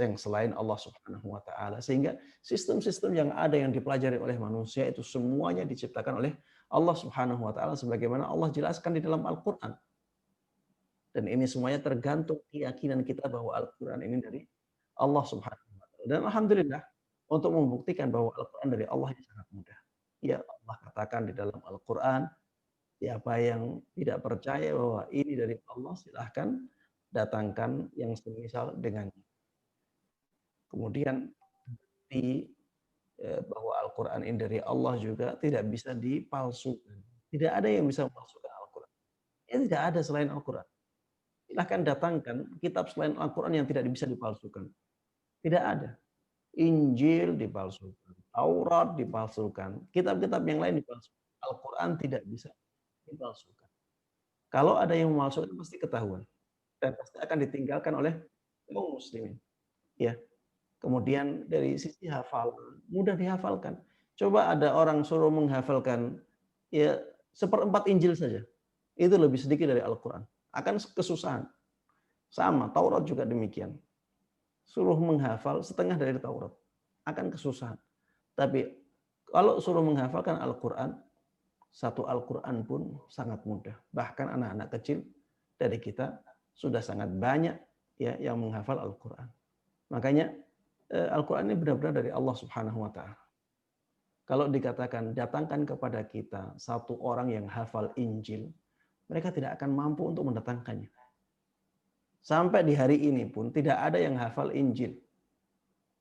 yang selain Allah Subhanahu wa taala. Sehingga sistem-sistem yang ada yang dipelajari oleh manusia itu semuanya diciptakan oleh Allah Subhanahu wa taala sebagaimana Allah jelaskan di dalam Al-Qur'an. Dan ini semuanya tergantung keyakinan kita bahwa Al-Qur'an ini dari Allah Subhanahu wa taala. Dan alhamdulillah untuk membuktikan bahwa Al-Qur'an dari Allah ini sangat mudah. Ya, Allah katakan di dalam Al-Qur'an, siapa yang tidak percaya bahwa ini dari Allah, silahkan datangkan yang semisal dengannya. Kemudian bahwa Al-Quran ini dari Allah juga tidak bisa dipalsukan. Tidak ada yang bisa memalsukan Al-Quran. Ya, tidak ada selain Al-Quran. Silahkan datangkan kitab selain Al-Quran yang tidak bisa dipalsukan. Tidak ada. Injil dipalsukan. Taurat dipalsukan. Kitab-kitab yang lain dipalsukan. Al-Quran tidak bisa dipalsukan. Kalau ada yang memalsukan pasti ketahuan. Dan pasti akan ditinggalkan oleh kaum muslimin. Ya. Kemudian dari sisi hafalan, mudah dihafalkan. Coba ada orang suruh menghafalkan ya 1/4 Injil saja. Itu lebih sedikit dari Al-Quran. Akan kesusahan. Sama, Taurat juga demikian. Suruh menghafal setengah dari Taurat. Akan kesusahan. Tapi kalau suruh menghafalkan Al-Quran, satu Al-Quran pun sangat mudah. Bahkan anak-anak kecil dari kita sudah sangat banyak ya yang menghafal Al-Quran. Makanya Al-Quran ini benar-benar dari Allah Subhanahu wa taala. Kalau dikatakan datangkan kepada kita satu orang yang hafal Injil, mereka tidak akan mampu untuk mendatangkannya. Sampai di hari ini pun tidak ada yang hafal Injil.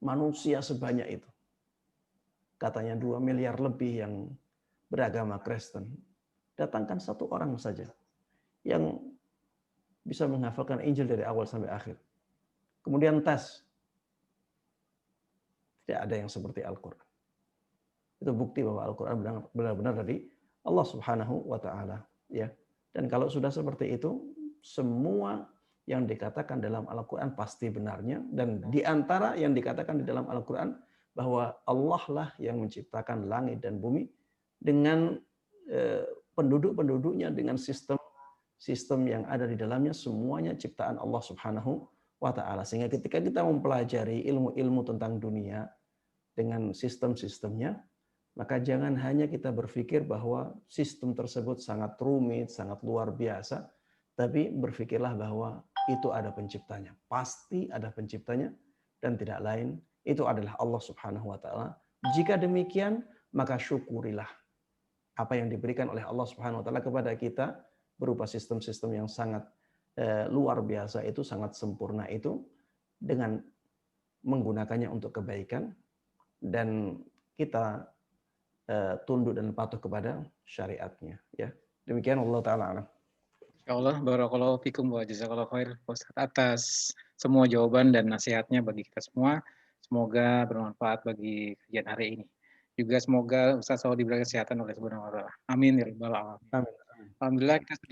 Manusia sebanyak itu. Katanya 2 miliar lebih yang beragama Kristen. Datangkan satu orang saja yang bisa menghafalkan Injil dari awal sampai akhir. Kemudian tes. Tidak ada yang seperti Al-Quran. Itu bukti bahwa Al-Quran benar-benar dari Allah Subhanahu wa Ta'ala. Ya. Dan kalau sudah seperti itu, semua yang dikatakan dalam Al-Quran pasti benarnya. Dan di antara yang dikatakan di dalam Al-Quran, bahwa Allah lah yang menciptakan langit dan bumi dengan penduduk-penduduknya, dengan sistem yang ada di dalamnya, semuanya ciptaan Allah Subhanahu wa Ta'ala. Sehingga ketika kita mempelajari ilmu-ilmu tentang dunia dengan sistem-sistemnya, maka jangan hanya kita berpikir bahwa sistem tersebut sangat rumit, sangat luar biasa, tapi berpikirlah bahwa itu ada penciptanya. Pasti ada penciptanya, dan tidak lain, itu adalah Allah Subhanahu wa Ta'ala. Jika demikian, maka syukurilah apa yang diberikan oleh Allah Subhanahu wa Ta'ala kepada kita berupa sistem-sistem yang sangat luar biasa itu, sangat sempurna itu, dengan menggunakannya untuk kebaikan, dan kita tunduk dan patuh kepada syariatnya. Ya, demikian Allah Ta'ala alam. Insyaallah, barakallahu fikum wa jazakallahu khair Ustaz atas semua jawaban dan nasihatnya bagi kita semua. Semoga bermanfaat bagi kajian hari ini. Juga semoga Ustaz selalu diberikan kesehatan oleh Subhanahu wa Ta'ala. Amin ya rabbal alamin. Amin. Alhamdulillah kita sudah